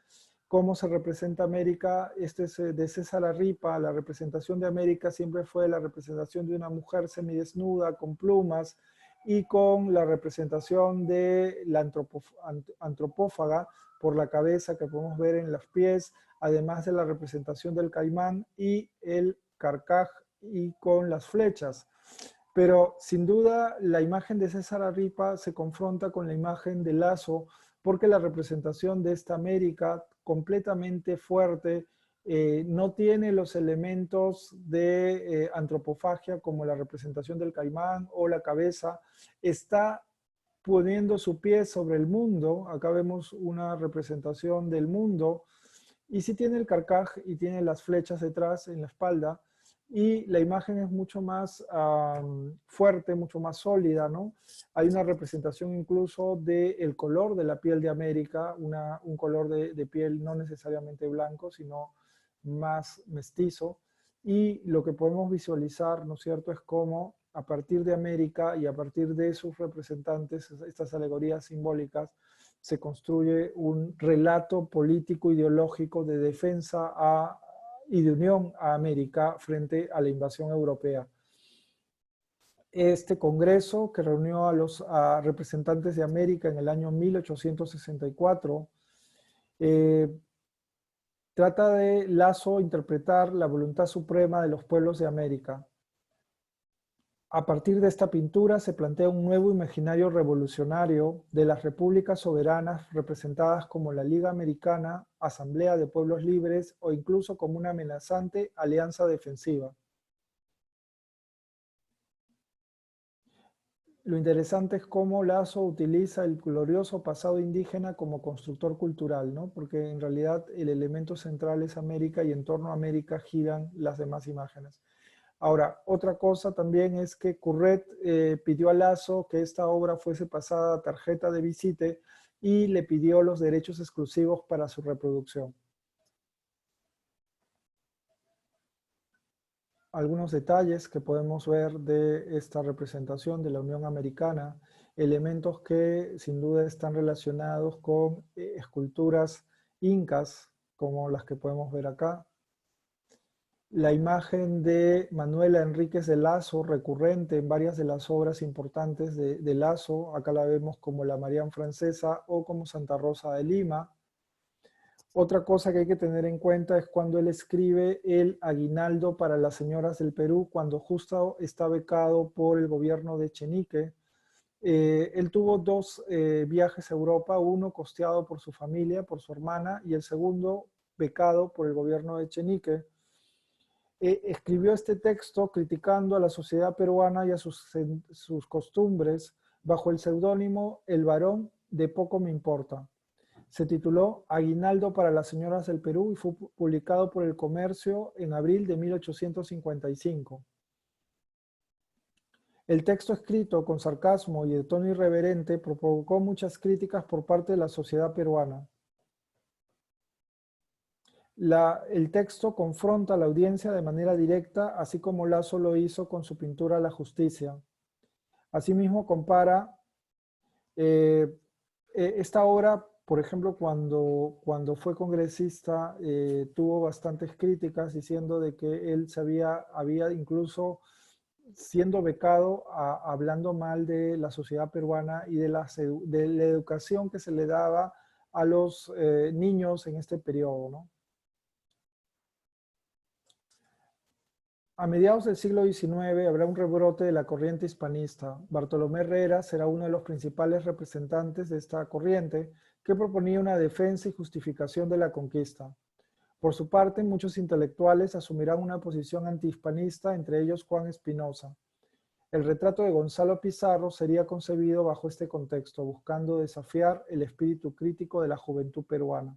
cómo se representa América, este es de César Arripa. La representación de América siempre fue la representación de una mujer semidesnuda, con plumas, y con la representación de la antropófaga por la cabeza que podemos ver en los pies, además de la representación del caimán y el carcaj y con las flechas. Pero sin duda la imagen de César Arripa se confronta con la imagen de Lasso porque la representación de esta América completamente fuerte no tiene los elementos de antropofagia como la representación del caimán o la cabeza, está poniendo su pie sobre el mundo. Acá vemos una representación del mundo y sí tiene el carcaj y tiene las flechas detrás en la espalda, y la imagen es mucho más fuerte, mucho más sólida, ¿no? Hay una representación incluso del color de la piel de América, un color de piel no necesariamente blanco, sino más mestizo, y lo que podemos visualizar, ¿no es cierto?, es cómo a partir de América y a partir de sus representantes, estas alegorías simbólicas, se construye un relato político ideológico de defensa y de unión a América frente a la invasión europea. Este congreso, que reunió a los representantes de América en el año 1864, trata de Lasso interpretar la voluntad suprema de los pueblos de América. A partir de esta pintura se plantea un nuevo imaginario revolucionario de las repúblicas soberanas representadas como la Liga Americana, Asamblea de Pueblos Libres o incluso como una amenazante alianza defensiva. Lo interesante es cómo Lasso utiliza el glorioso pasado indígena como constructor cultural, ¿no? Porque en realidad el elemento central es América y en torno a América giran las demás imágenes. Ahora, otra cosa también es que Curret pidió a Lasso que esta obra fuese pasada a tarjeta de visite y le pidió los derechos exclusivos para su reproducción. Algunos detalles que podemos ver de esta representación de la Unión Americana, elementos que sin duda están relacionados con esculturas incas, como las que podemos ver acá. La imagen de Manuela Enríquez de Lasso, recurrente en varias de las obras importantes de Lasso, acá la vemos como la Marián Francesa o como Santa Rosa de Lima. Otra cosa que hay que tener en cuenta es cuando él escribe el aguinaldo para las señoras del Perú, cuando justo está becado por el gobierno de Echenique. Él tuvo dos viajes a Europa, uno costeado por su familia, por su hermana, y el segundo becado por el gobierno de Echenique. Escribió este texto criticando a la sociedad peruana y a sus costumbres bajo el seudónimo El varón de poco me importa. Se tituló Aguinaldo para las señoras del Perú y fue publicado por El Comercio en abril de 1855. El texto, escrito con sarcasmo y de tono irreverente, provocó muchas críticas por parte de la sociedad peruana. El texto confronta a la audiencia de manera directa, así como Lasso lo hizo con su pintura La Justicia. Asimismo, compara esta obra, por ejemplo, cuando fue congresista, tuvo bastantes críticas diciendo de que él había incluso siendo becado hablando mal de la sociedad peruana y de la educación que se le daba a los niños en este periodo, ¿no? A mediados del siglo XIX habrá un rebrote de la corriente hispanista. Bartolomé Herrera será uno de los principales representantes de esta corriente, que proponía una defensa y justificación de la conquista. Por su parte, muchos intelectuales asumirán una posición antihispanista, entre ellos Juan Espinosa. El retrato de Gonzalo Pizarro sería concebido bajo este contexto, buscando desafiar el espíritu crítico de la juventud peruana.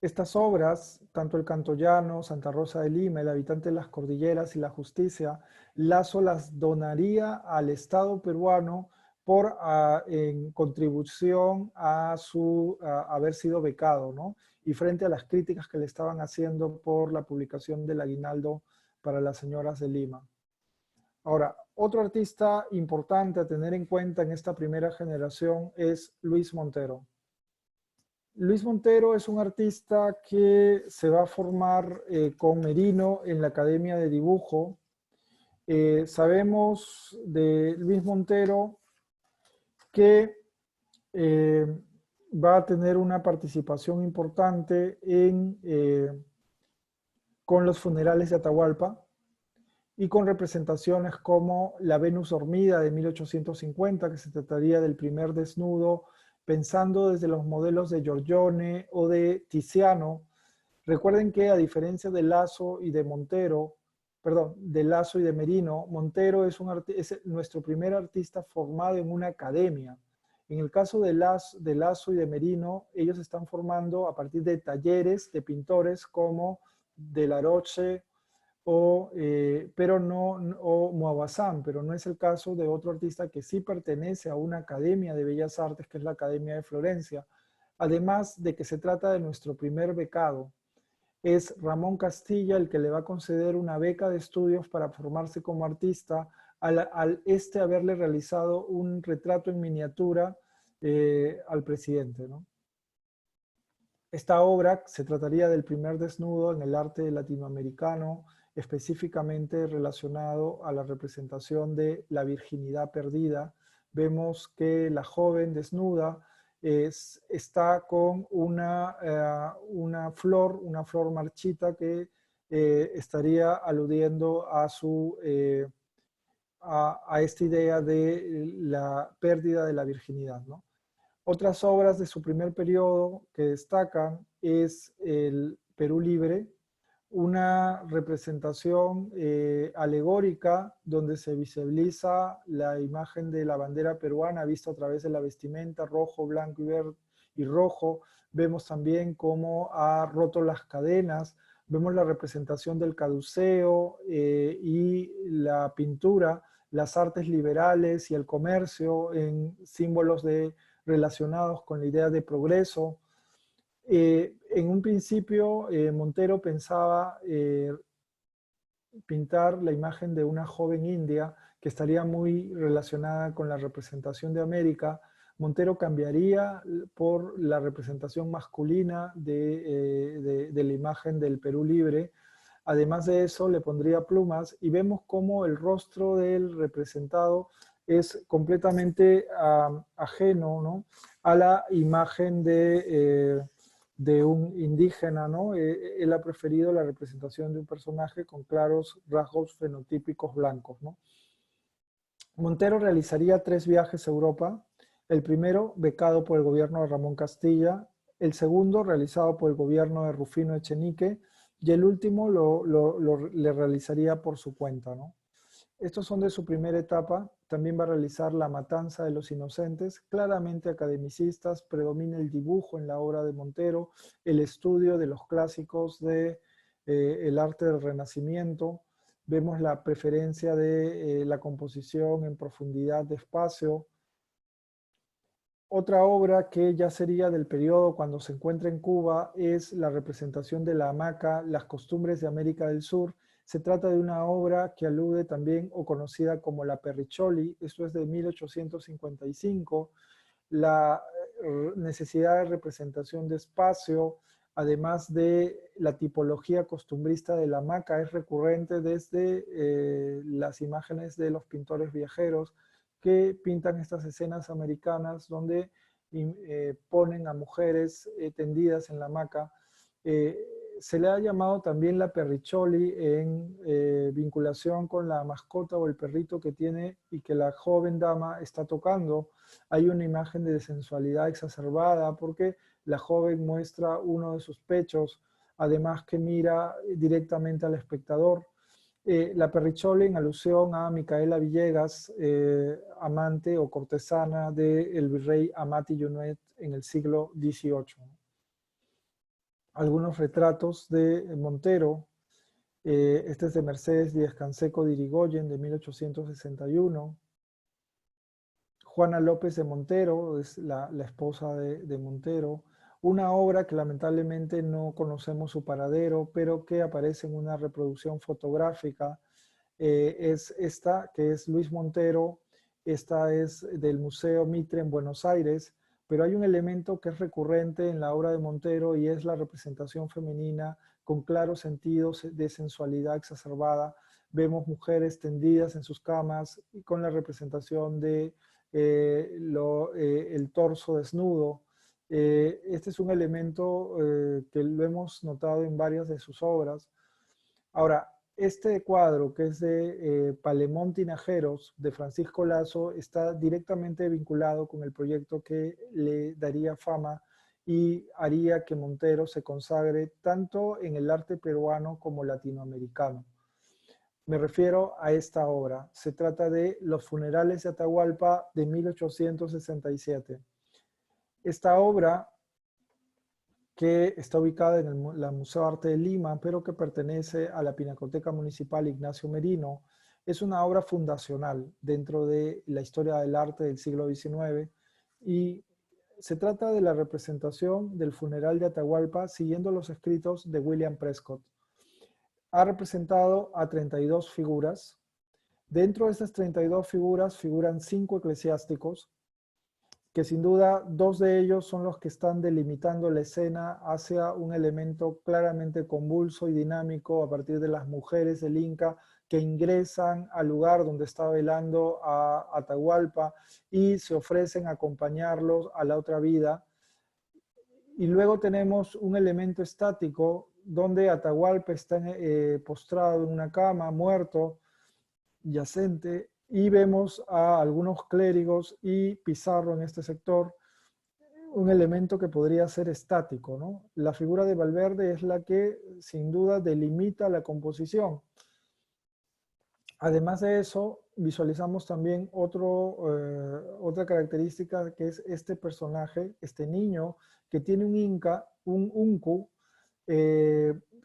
Estas obras, tanto El Cantollano, Santa Rosa de Lima, El habitante de las cordilleras y La Justicia, Lasso las donaría al Estado peruano en contribución a haber sido becado, ¿no? Y frente a las críticas que le estaban haciendo por la publicación del aguinaldo para las señoras de Lima. Ahora, otro artista importante a tener en cuenta en esta primera generación es Luis Montero. Luis Montero es un artista que se va a formar con Merino en la Academia de Dibujo. Sabemos de Luis Montero que va a tener una participación importante con los funerales de Atahualpa y con representaciones como la Venus dormida de 1850, que se trataría del primer desnudo, pensando desde los modelos de Giorgione o de Tiziano. Recuerden que a diferencia de Lasso y de Montero, perdón, de Lasso y de Merino, Montero es nuestro primer artista formado en una academia. En el caso de Lasso y de Merino, ellos están formando a partir de talleres de pintores como De la Roche pero no, o Moabazán, pero no es el caso de otro artista que sí pertenece a una academia de bellas artes, que es la Academia de Florencia. Además de que se trata de nuestro primer becado. Es Ramón Castilla el que le va a conceder una beca de estudios para formarse como artista al haberle realizado un retrato en miniatura al presidente, ¿no? Esta obra se trataría del primer desnudo en el arte latinoamericano, específicamente relacionado a la representación de la virginidad perdida. Vemos que la joven desnuda está con una flor marchita que estaría aludiendo a esta idea de la pérdida de la virginidad, ¿no? Otras obras de su primer periodo que destacan es el Perú Libre, una representación alegórica donde se visibiliza la imagen de la bandera peruana vista a través de la vestimenta rojo, blanco y verde y rojo. Vemos también cómo ha roto las cadenas, vemos la representación del caduceo y la pintura, las artes liberales y el comercio en símbolos relacionados con la idea de progreso. En un principio, Montero pensaba pintar la imagen de una joven india que estaría muy relacionada con la representación de América. Montero cambiaría por la representación masculina de la imagen del Perú Libre. Además de eso, le pondría plumas y vemos cómo el rostro del representado es completamente ajeno, ¿no?, a la imagen de un indígena, ¿no? Él ha preferido la representación de un personaje con claros rasgos fenotípicos blancos, ¿no? Montero realizaría 3 viajes a Europa. El primero, becado por el gobierno de Ramón Castilla. El segundo, realizado por el gobierno de Rufino Echenique. Y el último le realizaría por su cuenta, ¿no? Estos son de su primera etapa. También va a realizar La matanza de los inocentes, claramente academicistas. Predomina el dibujo en la obra de Montero, el estudio de los clásicos el arte del Renacimiento. Vemos la preferencia de la composición en profundidad de espacio. Otra obra que ya sería del periodo cuando se encuentra en Cuba es la representación de la hamaca, las costumbres de América del Sur. Se trata de una obra que alude también o conocida como la Perricholi, esto es de 1855. La necesidad de representación de espacio, además de la tipología costumbrista de la hamaca, es recurrente desde las imágenes de los pintores viajeros que pintan estas escenas americanas donde ponen a mujeres tendidas en la hamaca. Se le ha llamado también la perricholi en vinculación con la mascota o el perrito que tiene y que la joven dama está tocando. Hay una imagen de sensualidad exacerbada porque la joven muestra uno de sus pechos, además que mira directamente al espectador. La perricholi en alusión a Micaela Villegas, amante o cortesana del virrey Amati Yunet en el siglo XVIII. Algunos retratos de Montero. Este es de Mercedes Díaz Canseco de Irigoyen de 1861. Juana López de Montero es la esposa de Montero. Una obra que lamentablemente no conocemos su paradero, pero que aparece en una reproducción fotográfica. Es esta, que es Luis Montero. Esta es del Museo Mitre en Buenos Aires, pero hay un elemento que es recurrente en la obra de Montero y es la representación femenina con claros sentidos de sensualidad exacerbada. Vemos mujeres tendidas en sus camas y con la representación de el torso desnudo. Este es un elemento que lo hemos notado en varias de sus obras. Ahora, este cuadro, que es de Palemón Tinajeros, de Francisco Lazo, está directamente vinculado con el proyecto que le daría fama y haría que Montero se consagre tanto en el arte peruano como latinoamericano. Me refiero a esta obra. Se trata de Los funerales de Atahualpa de 1867. Esta obra, que está ubicada en el Museo de Arte de Lima, pero que pertenece a la Pinacoteca Municipal Ignacio Merino, es una obra fundacional dentro de la historia del arte del siglo XIX y se trata de la representación del funeral de Atahualpa siguiendo los escritos de William Prescott. Ha representado a 32 figuras. Dentro de estas 32 figuras figuran 5 eclesiásticos, que sin duda 2 de ellos son los que están delimitando la escena hacia un elemento claramente convulso y dinámico a partir de las mujeres del Inca que ingresan al lugar donde está velando a Atahualpa y se ofrecen a acompañarlos a la otra vida. Y luego tenemos un elemento estático donde Atahualpa está postrado en una cama, muerto, yacente, y vemos a algunos clérigos y Pizarro en este sector, un elemento que podría ser estático, ¿no? La figura de Valverde es la que sin duda delimita la composición. Además de eso, visualizamos también otra característica que es este personaje, este niño que tiene un inca, un uncu,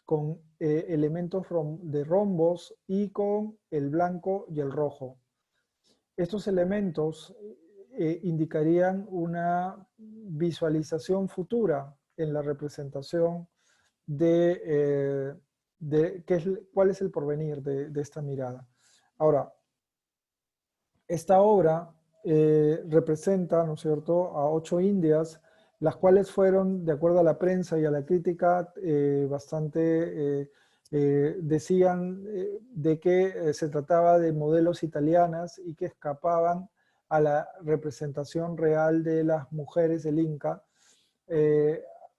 con elementos de rombos y con el blanco y el rojo. Estos elementos indicarían una visualización futura en la representación de cuál es el porvenir de esta mirada. Ahora, esta obra representa, ¿no es cierto?, a 8 indias, las cuales fueron, de acuerdo a la prensa y a la crítica, decían de que se trataba de modelos italianas y que escapaban a la representación real de las mujeres del Inca.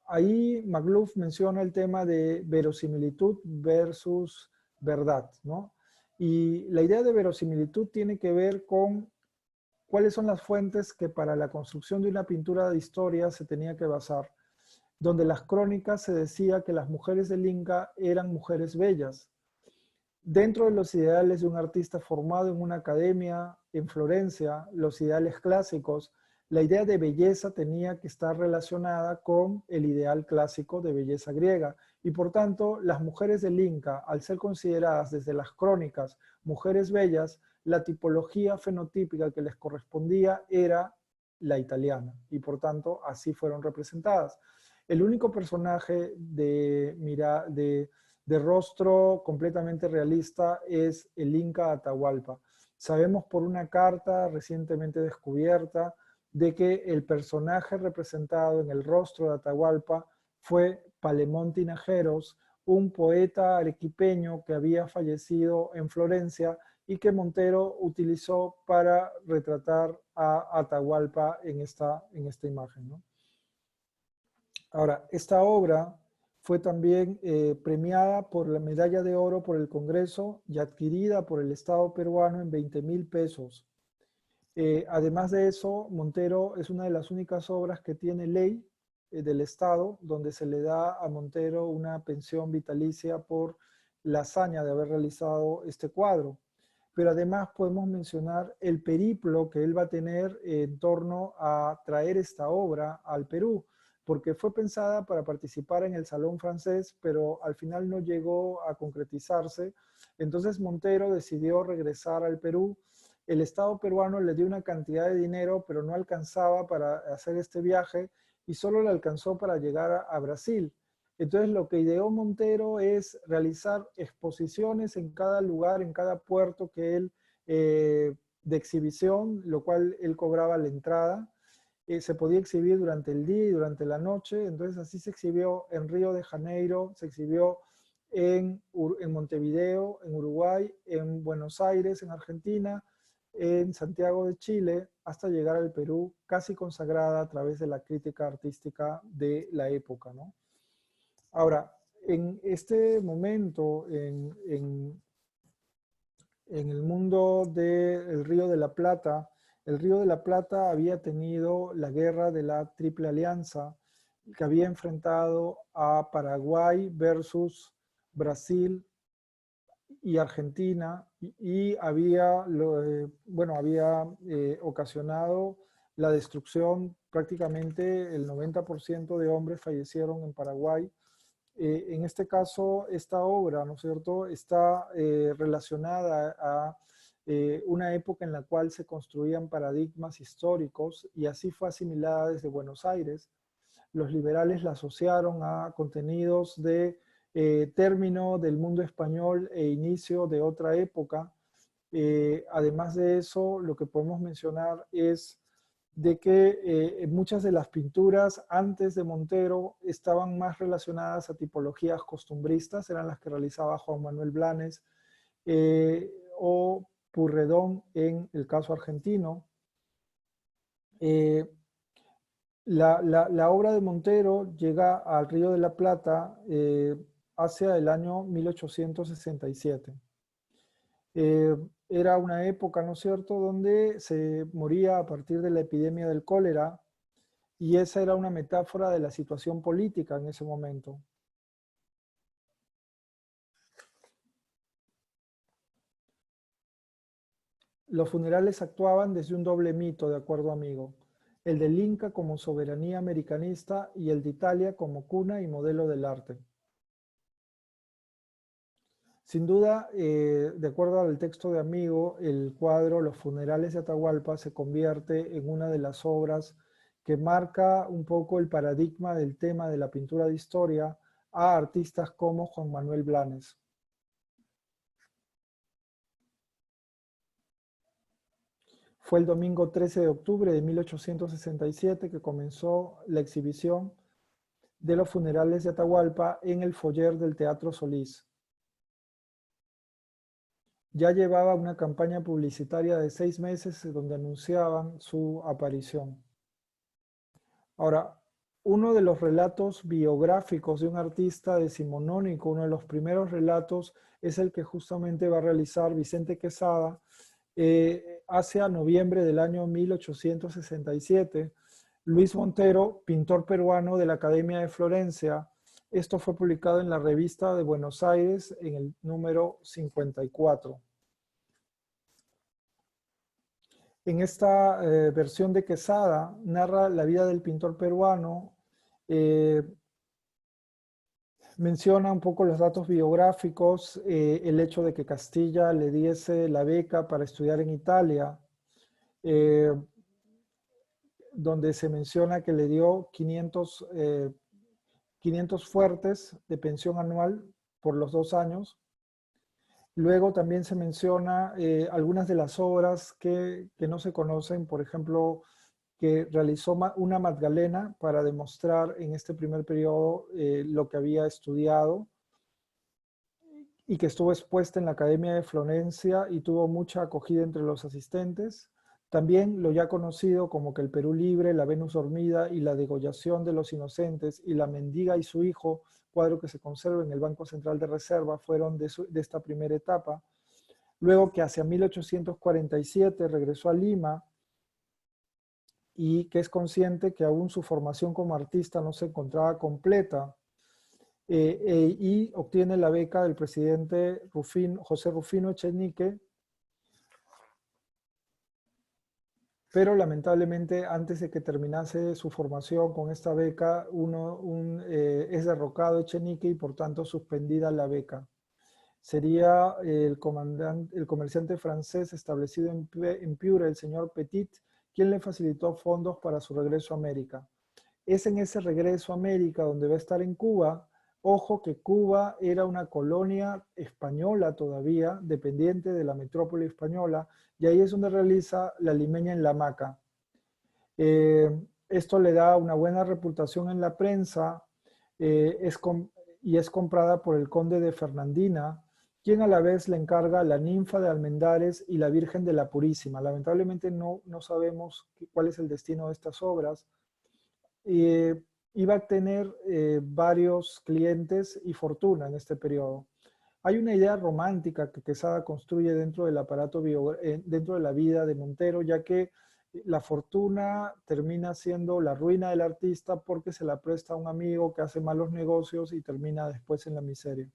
Ahí McLuff menciona el tema de verosimilitud versus verdad, ¿no? Y la idea de verosimilitud tiene que ver con cuáles son las fuentes que para la construcción de una pintura de historia se tenía que basar, donde las crónicas se decía que las mujeres del Inca eran mujeres bellas. Dentro de los ideales de un artista formado en una academia en Florencia, los ideales clásicos, la idea de belleza tenía que estar relacionada con el ideal clásico de belleza griega. Y por tanto, las mujeres del Inca, al ser consideradas desde las crónicas mujeres bellas, la tipología fenotípica que les correspondía era la italiana. Y por tanto, así fueron representadas. El único personaje de rostro completamente realista es el Inca Atahualpa. Sabemos por una carta recientemente descubierta de que el personaje representado en el rostro de Atahualpa fue Palemón Tinajeros, un poeta arequipeño que había fallecido en Florencia y que Montero utilizó para retratar a Atahualpa en esta imagen, ¿no? Ahora, esta obra fue también premiada por la medalla de oro por el Congreso y adquirida por el Estado peruano en 20,000 pesos. Además de eso, Montero es una de las únicas obras que tiene ley del Estado, donde se le da a Montero una pensión vitalicia por la hazaña de haber realizado este cuadro. Pero además podemos mencionar el periplo que él va a tener en torno a traer esta obra al Perú, porque fue pensada para participar en el Salón Francés, pero al final no llegó a concretizarse. Entonces Montero decidió regresar al Perú. El Estado peruano le dio una cantidad de dinero, pero no alcanzaba para hacer este viaje y solo le alcanzó para llegar a Brasil. Entonces lo que ideó Montero es realizar exposiciones en cada lugar, en cada puerto que él, de exhibición, lo cual él cobraba la entrada. Se podía exhibir durante el día y durante la noche, entonces así se exhibió en Río de Janeiro, se exhibió en Montevideo, en Uruguay, en Buenos Aires, en Argentina, en Santiago de Chile, hasta llegar al Perú, casi consagrada a través de la crítica artística de la época, ¿no? Ahora, En este momento, en el mundo del Río de la Plata, el Río de la Plata había tenido la guerra de la Triple Alianza, que había enfrentado a Paraguay versus Brasil y Argentina, y había, bueno, había ocasionado la destrucción, prácticamente el 90% de hombres fallecieron en Paraguay. En este caso, esta obra, ¿no es cierto?, está relacionada a una época en la cual se construían paradigmas históricos y así fue asimilada desde Buenos Aires. Los liberales la asociaron a contenidos de término del mundo español e inicio de otra época. Además de eso, lo que podemos mencionar es de que muchas de las pinturas antes de Montero estaban más relacionadas a tipologías costumbristas, eran las que realizaba Juan Manuel Blanes o Purredón en el caso argentino. La obra de Montero llega al Río de la Plata hacia el año 1867. Eh, Era una época, ¿no es cierto?, donde se moría a partir de la epidemia del cólera y esa era una metáfora de la situación política en ese momento. Los funerales actuaban desde un doble mito, de acuerdo amigo, el del Inca como soberanía americanista y el de Italia como cuna y modelo del arte. Sin duda, de acuerdo al texto de Amigo, el cuadro Los funerales de Atahualpa se convierte en una de las obras que marca un poco el paradigma del tema de la pintura de historia a artistas como Juan Manuel Blanes. Fue el domingo 13 de octubre de 1867 que comenzó la exhibición de los funerales de Atahualpa en el foyer del Teatro Solís. Ya llevaba una campaña publicitaria de 6 meses donde anunciaban su aparición. Ahora, uno de los relatos biográficos de un artista decimonónico, uno de los primeros relatos, es el que justamente va a realizar Vicente Quesada hacia noviembre del año 1867. Luis Montero, pintor peruano de la Academia de Florencia. Esto fue publicado en la revista de Buenos Aires en el número 54. En esta versión de Quesada narra la vida del pintor peruano, menciona un poco los datos biográficos, el hecho de que Castilla le diese la beca para estudiar en Italia, donde se menciona que le dio 500 fuertes de pensión anual por los 2 años. Luego también se menciona algunas de las obras que no se conocen, por ejemplo, que realizó una Magdalena para demostrar en este primer periodo lo que había estudiado y que estuvo expuesta en la Academia de Florencia y tuvo mucha acogida entre los asistentes. También lo ya conocido como que el Perú Libre, la Venus Dormida y la Degollación de los Inocentes y la Mendiga y su hijo, cuadro que se conserva en el Banco Central de Reserva, fueron de esta primera etapa. Luego que hacia 1847 regresó a Lima y que es consciente que aún su formación como artista no se encontraba completa y obtiene la beca del presidente José Rufino Echenique, pero lamentablemente antes de que terminase su formación con esta beca, es derrocado Echenique y por tanto suspendida la beca. Sería el comerciante francés establecido en Piura, el señor Petit, quien le facilitó fondos para su regreso a América. Es en ese regreso a América donde va a estar en Cuba. Ojo que Cuba era una colonia española todavía, dependiente de la metrópoli española, y ahí es donde realiza La Limeña en la Hamaca. Esto le da una buena reputación en la prensa y es comprada por el conde de Fernandina, quien a la vez le encarga La Ninfa de Almendares y La Virgen de la Purísima. Lamentablemente no sabemos cuál es el destino de estas obras. iba a tener varios clientes y fortuna en este periodo. Hay una idea romántica que Quesada construye dentro del aparato, dentro de la vida de Montero, ya que la fortuna termina siendo la ruina del artista porque se la presta a un amigo que hace malos negocios y termina después en la miseria.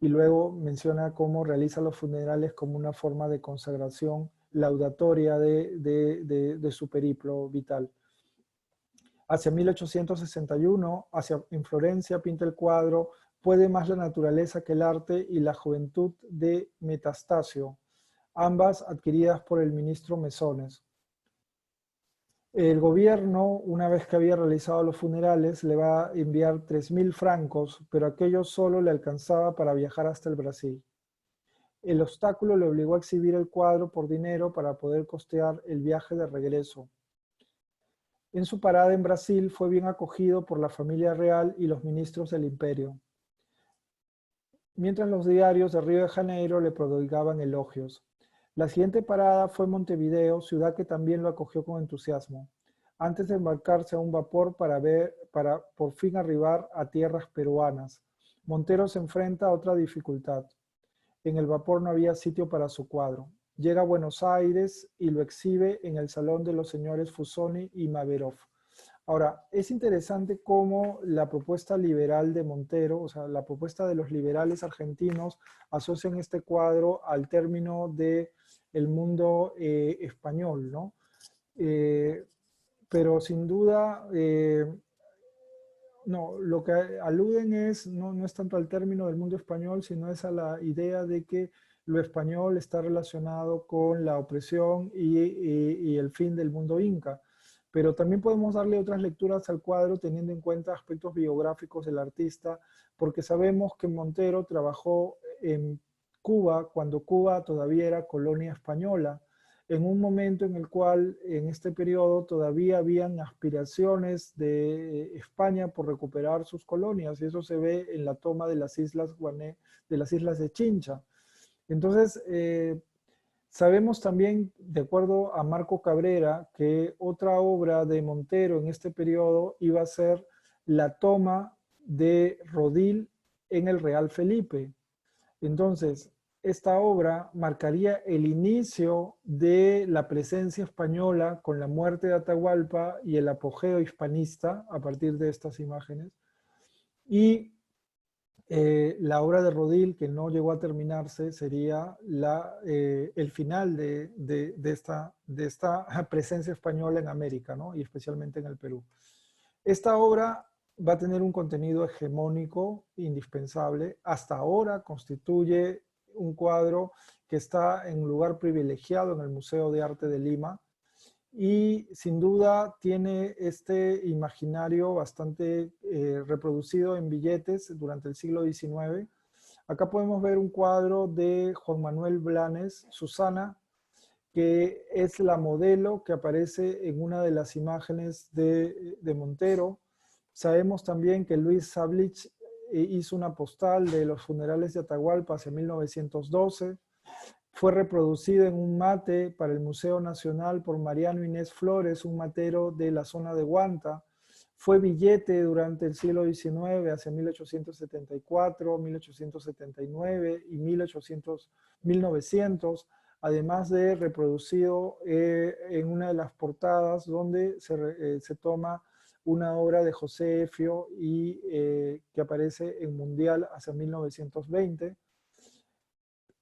Y luego menciona cómo realiza los funerales como una forma de consagración laudatoria de su periplo vital. Hacia 1861, en Florencia, pinta el cuadro Puede más la naturaleza que el arte y la juventud de Metastasio, ambas adquiridas por el ministro Mesones. El gobierno, una vez que había realizado los funerales, le va a enviar 3.000 francos, pero aquello solo le alcanzaba para viajar hasta el Brasil. El obstáculo le obligó a exhibir el cuadro por dinero para poder costear el viaje de regreso. En su parada en Brasil fue bien acogido por la familia real y los ministros del imperio, mientras los diarios de Río de Janeiro le prodigaban elogios. La siguiente parada fue Montevideo, ciudad que también lo acogió con entusiasmo, antes de embarcarse a un vapor para por fin arribar a tierras peruanas. Montero se enfrenta a otra dificultad. En el vapor no había sitio para su cuadro. Llega a Buenos Aires y lo exhibe en el salón de los señores Fusoni y Maverov. Ahora, es interesante cómo la propuesta liberal de Montero, o sea, la propuesta de los liberales argentinos, asocian este cuadro al término del mundo español, ¿no? Pero sin duda, no, lo que aluden no es tanto al término del mundo español, sino es a la idea de que lo español está relacionado con la opresión y el fin del mundo inca. Pero también podemos darle otras lecturas al cuadro teniendo en cuenta aspectos biográficos del artista, porque sabemos que Montero trabajó en Cuba cuando Cuba todavía era colonia española, en un momento en el cual en este periodo todavía habían aspiraciones de España por recuperar sus colonias, y eso se ve en la toma de las islas de Chincha. Entonces, sabemos también, de acuerdo a Marco Cabrera, que otra obra de Montero en este periodo iba a ser la toma de Rodil en el Real Felipe. Entonces, esta obra marcaría el inicio de la presencia española con la muerte de Atahualpa y el apogeo hispanista a partir de estas imágenes. Y la obra de Rodil, que no llegó a terminarse, sería el final de esta presencia española en América, ¿no? Y especialmente en el Perú. Esta obra va a tener un contenido hegemónico indispensable. Hasta ahora constituye un cuadro que está en un lugar privilegiado en el Museo de Arte de Lima y sin duda tiene este imaginario bastante reproducido en billetes durante el siglo XIX. Acá podemos ver un cuadro de Juan Manuel Blanes, Susana, que es la modelo que aparece en una de las imágenes de Montero. Sabemos también que Luis Sablich hizo una postal de los funerales de Atahualpa hacia 1912. Fue reproducido en un mate para el Museo Nacional por Mariano Inés Flores, un matero de la zona de Huanta. Fue billete durante el siglo XIX, hacia 1874, 1879 y 1900, además de reproducido en una de las portadas donde se toma una obra de José Efio y que aparece en Mundial hacia 1920.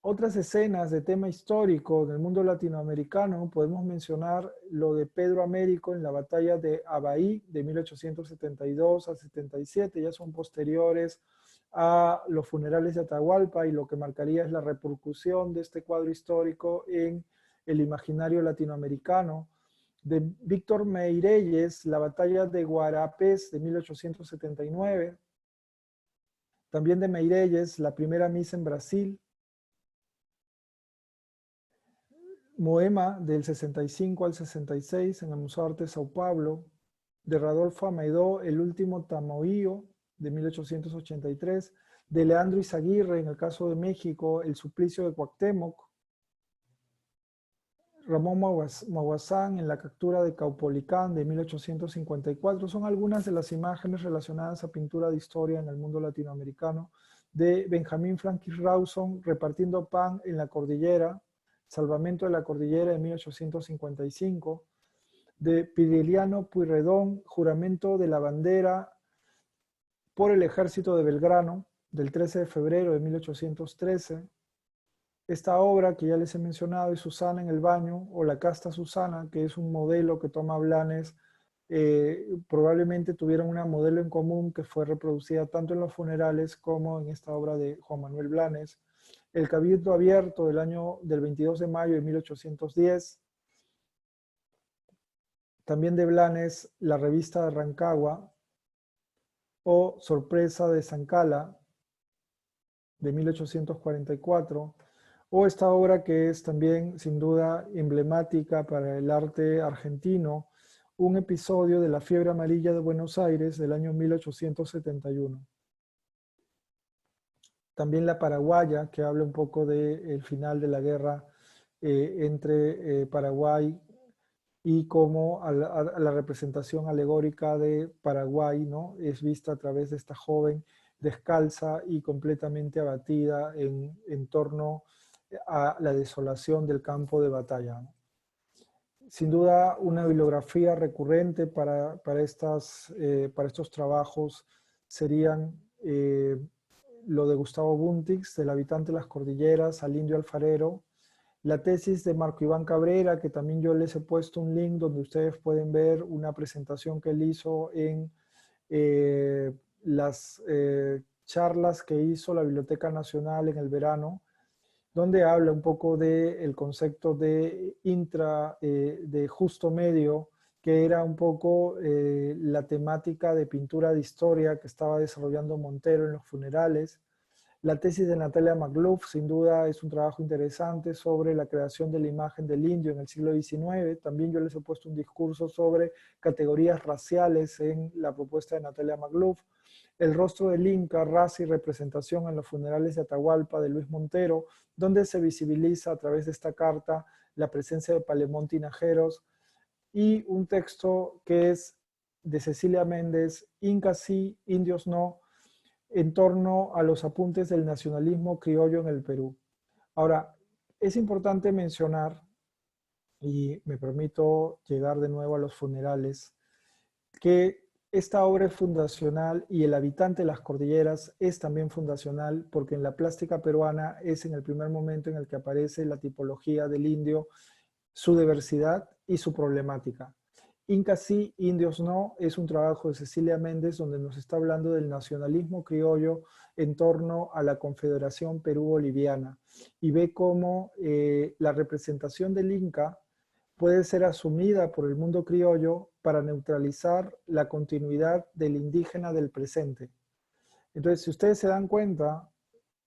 Otras escenas de tema histórico del mundo latinoamericano, podemos mencionar lo de Pedro Américo en la batalla de Abaí de 1872 a 77, ya son posteriores a los funerales de Atahualpa, y lo que marcaría es la repercusión de este cuadro histórico en el imaginario latinoamericano. De Víctor Meirelles, la batalla de Guarapés de 1879. También de Meirelles, la primera misa en Brasil. Moema del 65 al 66 en el Museo de Arte de Sao Paulo, de Rodolfo Amedó, El último Tamoío de 1883, de Leandro Izaguirre en el caso de México, El suplicio de Cuauhtémoc, Ramón Mahuazán en la captura de Caupolicán de 1854. Son algunas de las imágenes relacionadas a pintura de historia en el mundo latinoamericano. De Benjamín Franklin Rawson repartiendo pan en la cordillera, Salvamento de la Cordillera de 1855. De Pidiliano Pueyrredón, Juramento de la Bandera por el Ejército de Belgrano, del 13 de febrero de 1813. Esta obra que ya les he mencionado es Susana en el baño, o La casta Susana, que es un modelo que toma Blanes. Probablemente tuvieron una modelo en común que fue reproducida tanto en los funerales como en esta obra de Juan Manuel Blanes. El Cabildo Abierto del 22 de mayo de 1810. También de Blanes, La revista de Rancagua, o Sorpresa de Zancala, de 1844, o esta obra que es también sin duda emblemática para el arte argentino, Un episodio de la fiebre amarilla de Buenos Aires del año 1871. También La Paraguaya, que habla un poco del final de la guerra entre Paraguay y cómo a la representación alegórica de Paraguay, ¿no?, es vista a través de esta joven descalza y completamente abatida en torno a la desolación del campo de batalla, ¿no? Sin duda, una bibliografía recurrente para estos trabajos serían lo de Gustavo Buntix, del habitante de las cordilleras al indio alfarero, la tesis de Marco Iván Cabrera, que también yo les he puesto un link donde ustedes pueden ver una presentación que él hizo en las charlas que hizo la Biblioteca Nacional en el verano, donde habla un poco del concepto de de justo medio, que era un poco la temática de pintura de historia que estaba desarrollando Montero en los funerales. La tesis de Natalia McLuff, sin duda, es un trabajo interesante sobre la creación de la imagen del indio en el siglo XIX. También yo les he puesto un discurso sobre categorías raciales en la propuesta de Natalia McLuff. El rostro del Inca, raza y representación en los funerales de Atahualpa, de Luis Montero, donde se visibiliza a través de esta carta la presencia de Palemón Tinajeros, y un texto que es de Cecilia Méndez, Incas sí, indios no, en torno a los apuntes del nacionalismo criollo en el Perú. Ahora, es importante mencionar, y me permito llegar de nuevo a los funerales, que esta obra es fundacional y El habitante de las cordilleras es también fundacional porque en la plástica peruana es en el primer momento en el que aparece la tipología del indio, su diversidad y su problemática. Incas sí, indios no, es un trabajo de Cecilia Méndez donde nos está hablando del nacionalismo criollo en torno a la Confederación Perú-Boliviana y ve cómo la representación del Inca puede ser asumida por el mundo criollo para neutralizar la continuidad del indígena del presente. Entonces, si ustedes se dan cuenta,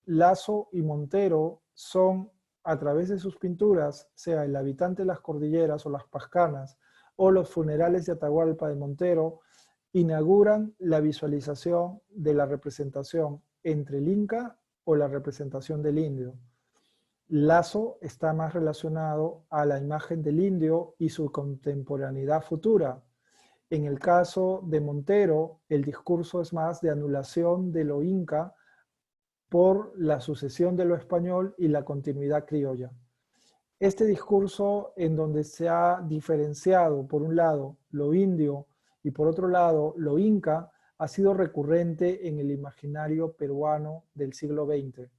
Lazo y Montero son, a través de sus pinturas, sea El habitante de las cordilleras o Las Pascanas, o Los funerales de Atahualpa de Montero, inauguran la visualización de la representación entre el Inca o la representación del indio. Lazo está más relacionado a la imagen del indio y su contemporaneidad futura. En el caso de Montero, el discurso es más de anulación de lo inca por la sucesión de lo español y la continuidad criolla. Este discurso en donde se ha diferenciado, por un lado, lo indio y por otro lado, lo inca, ha sido recurrente en el imaginario peruano del siglo XX.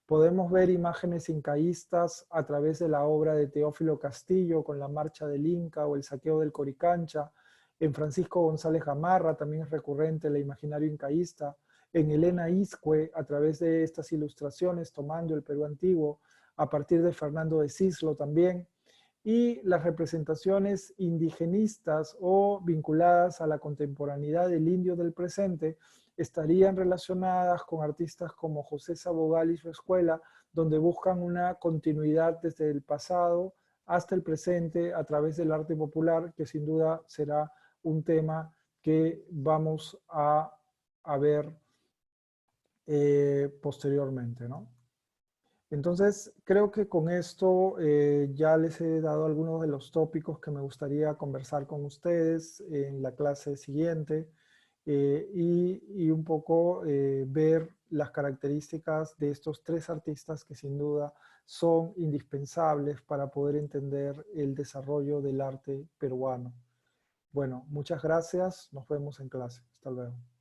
Podemos ver imágenes incaístas a través de la obra de Teófilo Castillo con la marcha del Inca o el saqueo del Coricancha. En Francisco González Gamarra también es recurrente el imaginario incaísta. En Elena Iscue, a través de estas ilustraciones, tomando el Perú antiguo, a partir de Fernando de Cislo también. Y las representaciones indigenistas o vinculadas a la contemporaneidad del indio del presente estarían relacionadas con artistas como José Sabogal y su escuela, donde buscan una continuidad desde el pasado hasta el presente a través del arte popular, que sin duda será un tema que vamos a ver posteriormente, ¿no? Entonces, creo que con esto ya les he dado algunos de los tópicos que me gustaría conversar con ustedes en la clase siguiente y un poco ver las características de estos tres artistas que sin duda son indispensables para poder entender el desarrollo del arte peruano. Bueno, muchas gracias. Nos vemos en clase. Hasta luego.